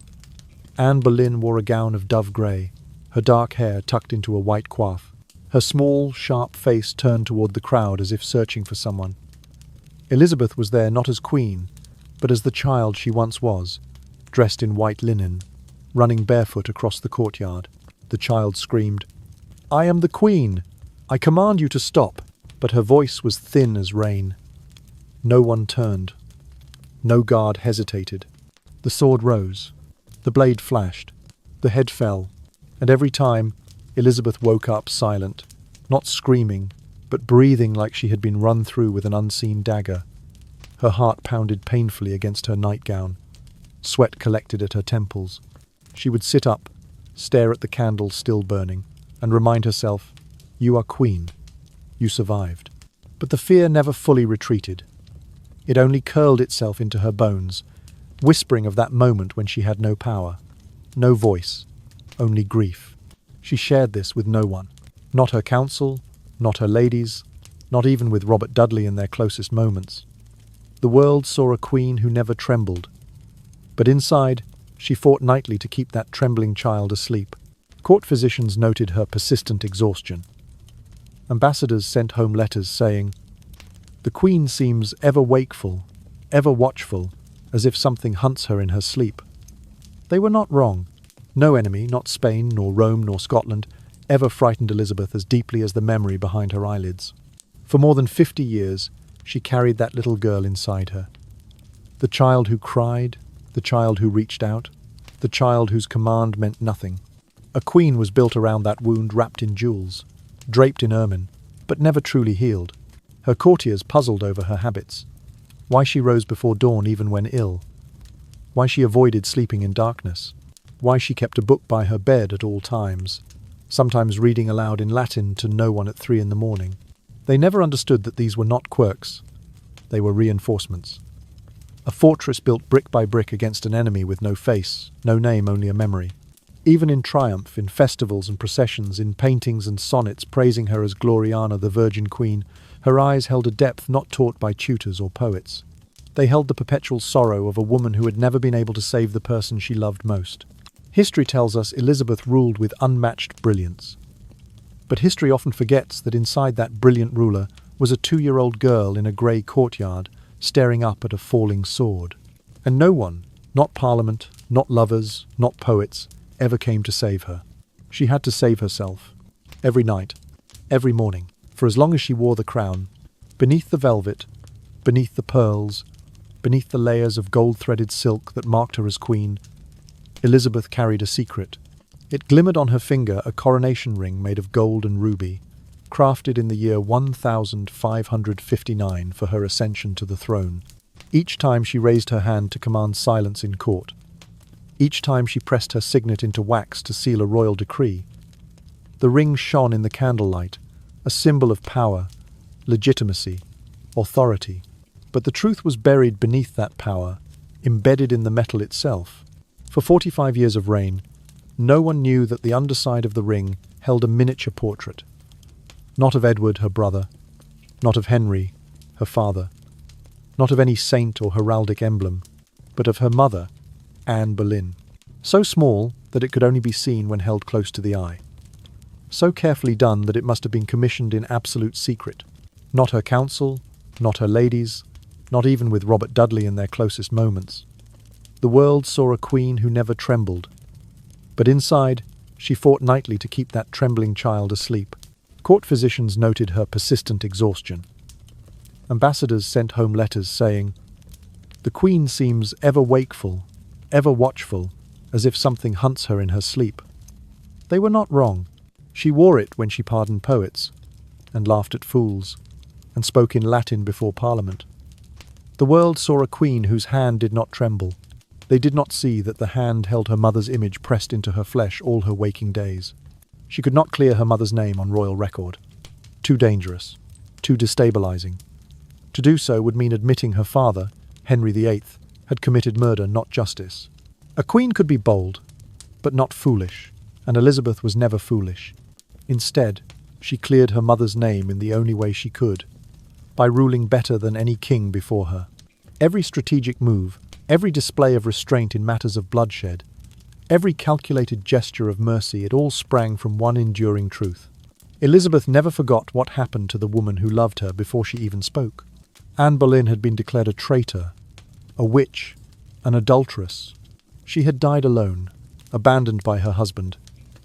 Anne Boleyn wore a gown of dove grey, her dark hair tucked into a white coif, her small, sharp face turned toward the crowd as if searching for someone. Elizabeth was there not as queen, but as the child she once was, dressed in white linen, running barefoot across the courtyard. The child screamed, "I am the queen! I command you to stop!" But her voice was thin as rain. No one turned. No guard hesitated. The sword rose. The blade flashed. The head fell. And every time, Elizabeth woke up silent, not screaming, but breathing like she had been run through with an unseen dagger. Her heart pounded painfully against her nightgown. Sweat collected at her temples. She would sit up, stare at the candle still burning, and remind herself, "You are queen. You survived." But the fear never fully retreated. It only curled itself into her bones, whispering of that moment when she had no power, no voice, only grief. She shared this with no one. Not her council, not her ladies, not even with Robert Dudley in their closest moments. The world saw a queen who never trembled, but inside, she fought nightly to keep that trembling child asleep. Court physicians noted her persistent exhaustion. Ambassadors sent home letters saying, "The queen seems ever wakeful, ever watchful, as if something hunts her in her sleep." They were not wrong. No enemy, not Spain, nor Rome, nor Scotland, ever frightened Elizabeth as deeply as the memory behind her eyelids. For more than 50 years, she carried that little girl inside her. The child who cried, the child who reached out, the child whose command meant nothing. A queen was built around that wound, wrapped in jewels, draped in ermine, but never truly healed. Her courtiers puzzled over her habits. Why she rose before dawn even when ill. Why she avoided sleeping in darkness. Why she kept a book by her bed at all times, sometimes reading aloud in Latin to no one at 3 in the morning. They never understood that these were not quirks. They were reinforcements. A fortress built brick by brick against an enemy with no face, no name, only a memory. Even in triumph, in festivals and processions, in paintings and sonnets praising her as Gloriana, the Virgin Queen, her eyes held a depth not taught by tutors or poets. They held the perpetual sorrow of a woman who had never been able to save the person she loved most. History tells us Elizabeth ruled with unmatched brilliance. But history often forgets that inside that brilliant ruler was a 2-year-old girl in a grey courtyard, staring up at a falling sword. And no one, not Parliament, not lovers, not poets, ever came to save her. She had to save herself. Every night, every morning, for as long as she wore the crown, beneath the velvet, beneath the pearls, beneath the layers of gold-threaded silk that marked her as queen, Elizabeth carried a secret. It glimmered on her finger, a coronation ring made of gold and ruby, crafted in the year 1559 for her ascension to the throne. Each time she raised her hand to command silence in court, each time she pressed her signet into wax to seal a royal decree, the ring shone in the candlelight, a symbol of power, legitimacy, authority. But the truth was buried beneath that power, embedded in the metal itself. For 45 years of reign, no one knew that the underside of the ring held a miniature portrait. Not of Edward, her brother, not of Henry, her father, not of any saint or heraldic emblem, but of her mother, Anne Boleyn. So small that it could only be seen when held close to the eye. So carefully done that it must have been commissioned in absolute secret. Not her council, not her ladies, not even with Robert Dudley in their closest moments. The world saw a queen who never trembled, but inside, she fought nightly to keep that trembling child asleep. Court physicians noted her persistent exhaustion. Ambassadors sent home letters saying, "The queen seems ever wakeful, ever watchful, as if something hunts her in her sleep." They were not wrong. She wore it when she pardoned poets, and laughed at fools, and spoke in Latin before Parliament. The world saw a queen whose hand did not tremble. They did not see that the hand held her mother's image pressed into her flesh all her waking days. She could not clear her mother's name on royal record. Too dangerous, too destabilizing. To do so would mean admitting her father, Henry VIII, had committed murder, not justice. A queen could be bold, but not foolish, and Elizabeth was never foolish. Instead, she cleared her mother's name in the only way she could, by ruling better than any king before her. Every strategic move, every display of restraint in matters of bloodshed, every calculated gesture of mercy, it all sprang from one enduring truth. Elizabeth never forgot what happened to the woman who loved her before she even spoke. Anne Boleyn had been declared a traitor, a witch, an adulteress. She had died alone, abandoned by her husband,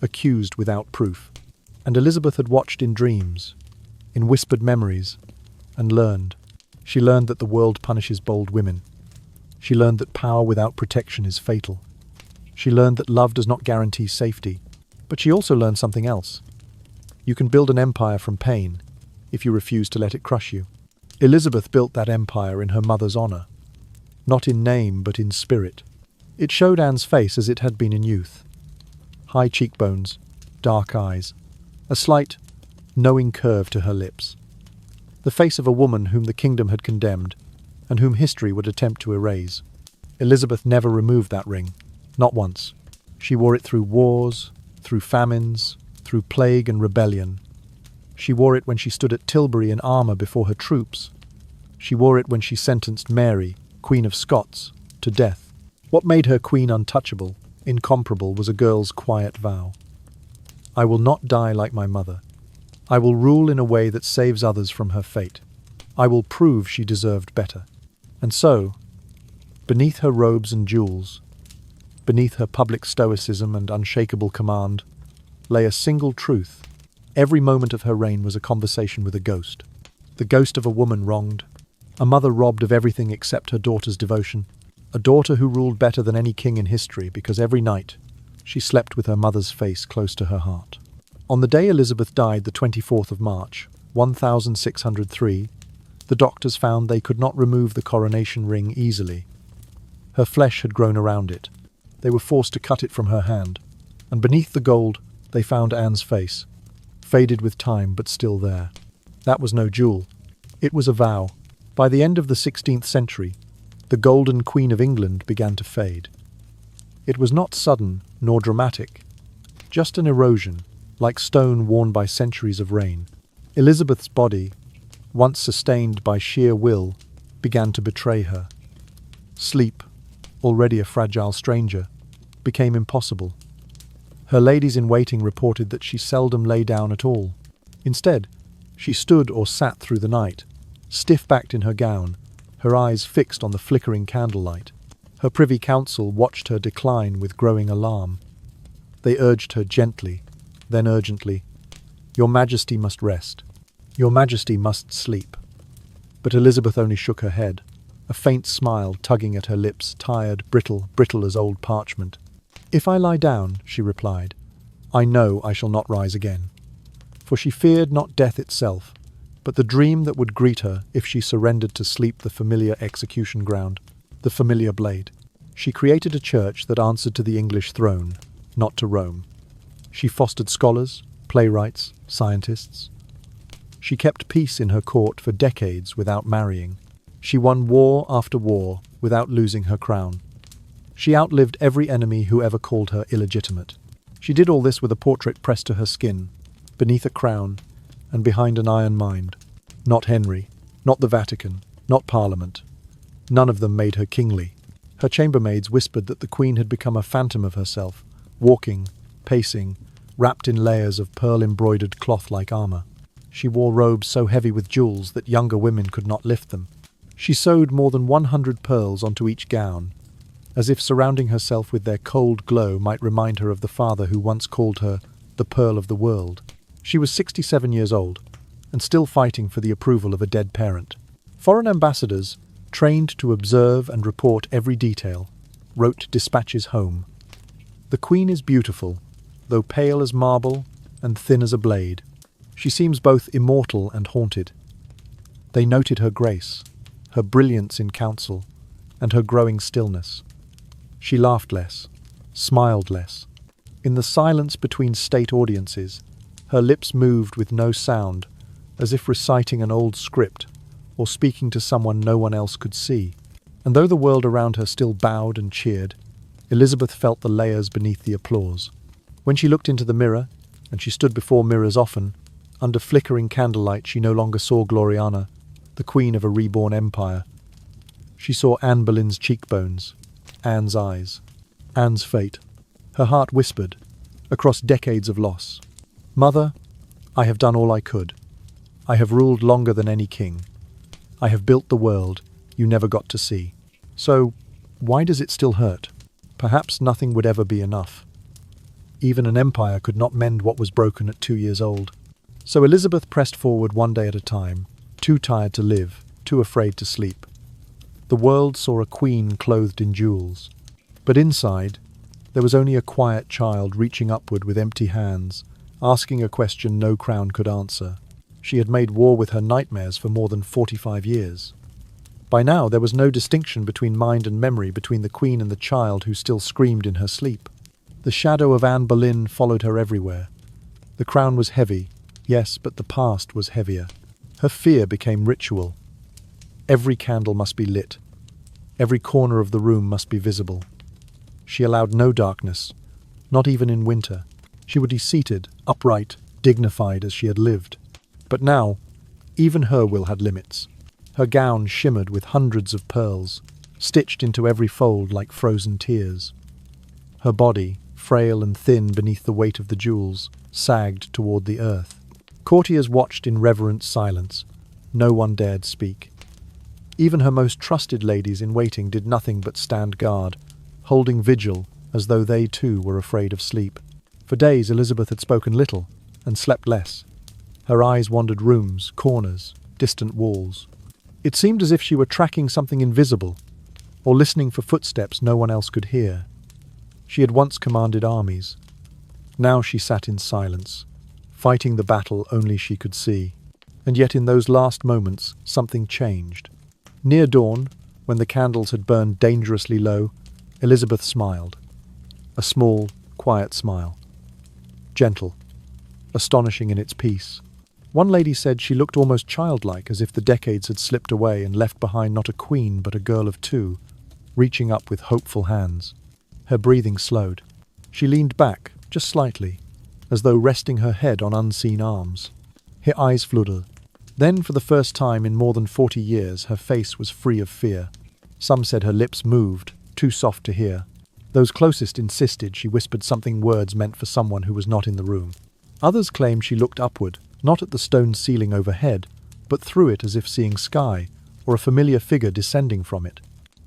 accused without proof. And Elizabeth had watched in dreams, in whispered memories, and learned. She learned that the world punishes bold women. She learned that power without protection is fatal. She learned that love does not guarantee safety. But she also learned something else. You can build an empire from pain if you refuse to let it crush you. Elizabeth built that empire in her mother's honor, not in name but in spirit. It showed Anne's face as it had been in youth. High cheekbones, dark eyes, a slight, knowing curve to her lips. The face of a woman whom the kingdom had condemned, and whom history would attempt to erase. Elizabeth never removed that ring. Not once. She wore it through wars, through famines, through plague and rebellion. She wore it when she stood at Tilbury in armour before her troops. She wore it when she sentenced Mary, Queen of Scots, to death. What made her queen untouchable, incomparable, was a girl's quiet vow. I will not die like my mother. I will rule in a way that saves others from her fate. I will prove she deserved better. And so, beneath her robes and jewels, beneath her public stoicism and unshakable command, lay a single truth. Every moment of her reign was a conversation with a ghost. The ghost of a woman wronged, a mother robbed of everything except her daughter's devotion, a daughter who ruled better than any king in history because every night she slept with her mother's face close to her heart. On the day Elizabeth died, the 24th of March, 1603, the doctors found they could not remove the coronation ring easily. Her flesh had grown around it. They were forced to cut it from her hand, and beneath the gold they found Anne's face, faded with time but still there. That was no jewel. It was a vow. By the end of the 16th century, the golden Queen of England began to fade. It was not sudden nor dramatic, just an erosion, like stone worn by centuries of rain. Elizabeth's body, once sustained by sheer will, began to betray her. Sleep, already a fragile stranger, became impossible. Her ladies-in-waiting reported that she seldom lay down at all. Instead, she stood or sat through the night, stiff-backed in her gown, her eyes fixed on the flickering candlelight. Her privy council watched her decline with growing alarm. They urged her gently, then urgently, "Your Majesty must rest. Your Majesty must sleep." But Elizabeth only shook her head, a faint smile tugging at her lips, tired, brittle as old parchment. "If I lie down," she replied, "I know I shall not rise again." For she feared not death itself, but the dream that would greet her if she surrendered to sleep, the familiar execution ground, the familiar blade. She created a church that answered to the English throne, not to Rome. She fostered scholars, playwrights, scientists. She kept peace in her court for decades without marrying. She won war after war without losing her crown. She outlived every enemy who ever called her illegitimate. She did all this with a portrait pressed to her skin, beneath a crown and behind an iron mind. Not Henry, not the Vatican, not Parliament. None of them made her kingly. Her chambermaids whispered that the Queen had become a phantom of herself, walking, pacing, wrapped in layers of pearl-embroidered cloth-like armour. She wore robes so heavy with jewels that younger women could not lift them. She sewed more than 100 pearls onto each gown, as if surrounding herself with their cold glow might remind her of the father who once called her the pearl of the world. She was 67 years old, and still fighting for the approval of a dead parent. Foreign ambassadors, trained to observe and report every detail, wrote dispatches home. "The Queen is beautiful, though pale as marble and thin as a blade. She seems both immortal and haunted." They noted her grace, her brilliance in council, and her growing stillness. She laughed less, smiled less. In the silence between state audiences, her lips moved with no sound, as if reciting an old script or speaking to someone no one else could see. And though the world around her still bowed and cheered, Elizabeth felt the layers beneath the applause. When she looked into the mirror, and she stood before mirrors often, under flickering candlelight she no longer saw Gloriana, the queen of a reborn empire. She saw Anne Boleyn's cheekbones, Anne's eyes, Anne's fate. Her heart whispered, across decades of loss, "Mother, I have done all I could. I have ruled longer than any king. I have built the world you never got to see. So, why does it still hurt? Perhaps nothing would ever be enough. Even an empire could not mend what was broken at 2 years old." So Elizabeth pressed forward one day at a time, too tired to live, too afraid to sleep. The world saw a queen clothed in jewels. But inside, there was only a quiet child reaching upward with empty hands, asking a question no crown could answer. She had made war with her nightmares for more than 45 years. By now, there was no distinction between mind and memory, between the queen and the child who still screamed in her sleep. The shadow of Anne Boleyn followed her everywhere. The crown was heavy, yes, but the past was heavier. Her fear became ritual. Every candle must be lit. Every corner of the room must be visible. She allowed no darkness, not even in winter. She would be seated, upright, dignified as she had lived. But now, even her will had limits. Her gown shimmered with hundreds of pearls, stitched into every fold like frozen tears. Her body, frail and thin beneath the weight of the jewels, sagged toward the earth. Courtiers watched in reverent silence. No one dared speak. Even her most trusted ladies in waiting did nothing but stand guard, holding vigil as though they too were afraid of sleep. For days Elizabeth had spoken little and slept less. Her eyes wandered rooms, corners, distant walls. It seemed as if she were tracking something invisible, or listening for footsteps no one else could hear. She had once commanded armies. Now she sat in silence, fighting the battle only she could see. And yet in those last moments, something changed. Near dawn, when the candles had burned dangerously low, Elizabeth smiled. A small, quiet smile. Gentle, astonishing in its peace. One lady said she looked almost childlike, as if the decades had slipped away and left behind not a queen but a girl of 2, reaching up with hopeful hands. Her breathing slowed. She leaned back, just slightly, as though resting her head on unseen arms. Her eyes fluttered. Then, for the first time in more than 40 years, her face was free of fear. Some said her lips moved, too soft to hear. Those closest insisted she whispered something words meant for someone who was not in the room. Others claimed she looked upward, not at the stone ceiling overhead, but through it as if seeing sky, or a familiar figure descending from it.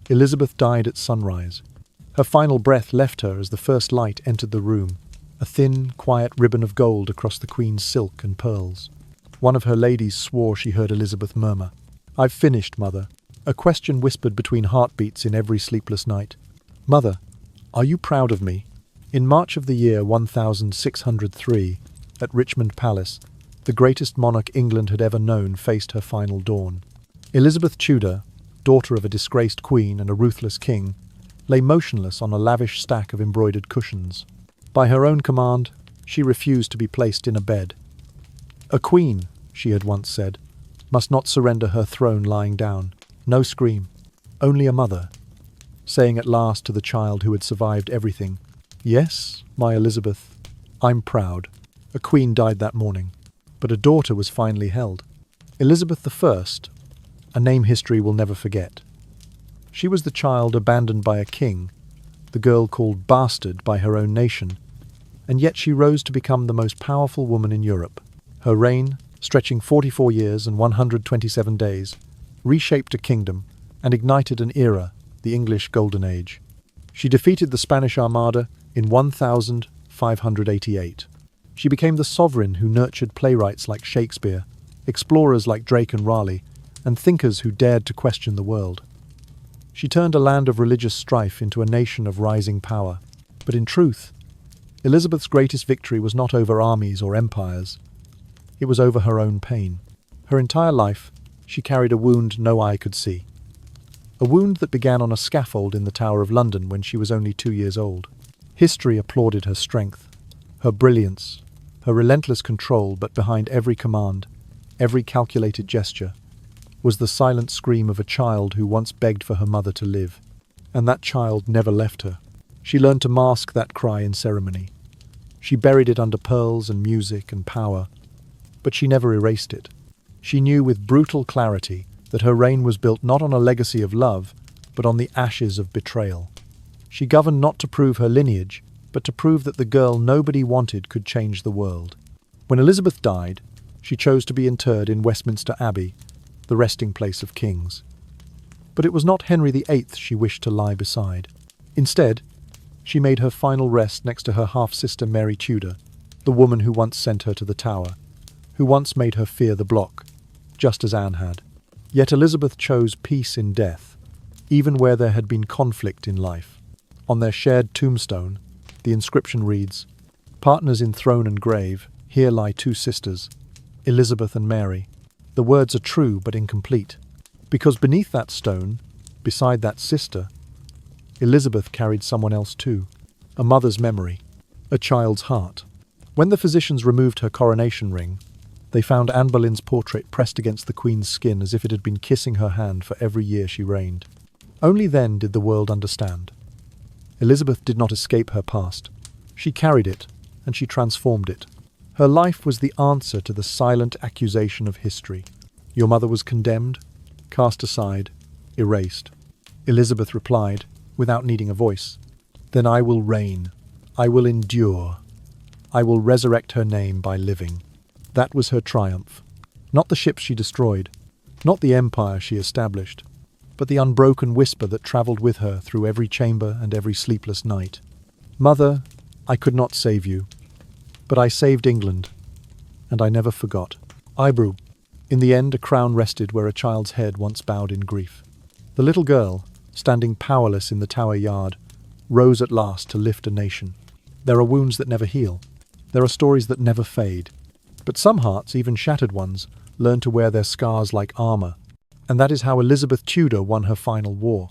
Elizabeth died at sunrise. Her final breath left her as the first light entered the room, a thin, quiet ribbon of gold across the Queen's silk and pearls. One of her ladies swore she heard Elizabeth murmur, "I've finished, Mother." A question whispered between heartbeats in every sleepless night. "Mother, are you proud of me?" In March of the year 1603, at Richmond Palace, the greatest monarch England had ever known faced her final dawn. Elizabeth Tudor, daughter of a disgraced queen and a ruthless king, lay motionless on a lavish stack of embroidered cushions. By her own command, she refused to be placed in a bed. A queen, she had once said, must not surrender her throne lying down. No scream, only a mother, saying at last to the child who had survived everything, "Yes, my Elizabeth, I'm proud." A queen died that morning, but a daughter was finally held. Elizabeth I, a name history will never forget. She was the child abandoned by a king, the girl called bastard by her own nation, and yet she rose to become the most powerful woman in Europe. Her reign, stretching 44 years and 127 days, reshaped a kingdom and ignited an era, the English Golden Age. She defeated the Spanish Armada in 1588. She became the sovereign who nurtured playwrights like Shakespeare, explorers like Drake and Raleigh, and thinkers who dared to question the world. She turned a land of religious strife into a nation of rising power. But in truth, Elizabeth's greatest victory was not over armies or empires. It was over her own pain. Her entire life, she carried a wound no eye could see. A wound that began on a scaffold in the Tower of London when she was only 2 years old. History applauded her strength, her brilliance, her relentless control, but behind every command, every calculated gesture, was the silent scream of a child who once begged for her mother to live. And that child never left her. She learned to mask that cry in ceremony. She buried it under pearls and music and power, but she never erased it. She knew with brutal clarity that her reign was built not on a legacy of love, but on the ashes of betrayal. She governed not to prove her lineage, but to prove that the girl nobody wanted could change the world. When Elizabeth died, she chose to be interred in Westminster Abbey, the resting place of kings. But it was not Henry VIII she wished to lie beside. Instead, she made her final rest next to her half-sister Mary Tudor, the woman who once sent her to the Tower, who once made her fear the block, just as Anne had. Yet Elizabeth chose peace in death, even where there had been conflict in life. On their shared tombstone, the inscription reads, "Partners in throne and grave, here lie 2 sisters, Elizabeth and Mary." The words are true but incomplete, because beneath that stone, beside that sister, Elizabeth carried someone else too, a mother's memory, a child's heart. When the physicians removed her coronation ring, they found Anne Boleyn's portrait pressed against the Queen's skin as if it had been kissing her hand for every year she reigned. Only then did the world understand. Elizabeth did not escape her past. She carried it, and she transformed it. Her life was the answer to the silent accusation of history. Your mother was condemned, cast aside, erased. Elizabeth replied, without needing a voice, "Then I will reign. I will endure. I will resurrect her name by living." That was her triumph. Not the ships she destroyed, not the empire she established, but the unbroken whisper that travelled with her through every chamber and every sleepless night. "Mother, I could not save you, but I saved England, and I never forgot." Ibru. In the end, a crown rested where a child's head once bowed in grief. The little girl, standing powerless in the Tower yard, rose at last to lift a nation. There are wounds that never heal. There are stories that never fade. But some hearts, even shattered ones, learn to wear their scars like armour. And that is how Elizabeth Tudor won her final war.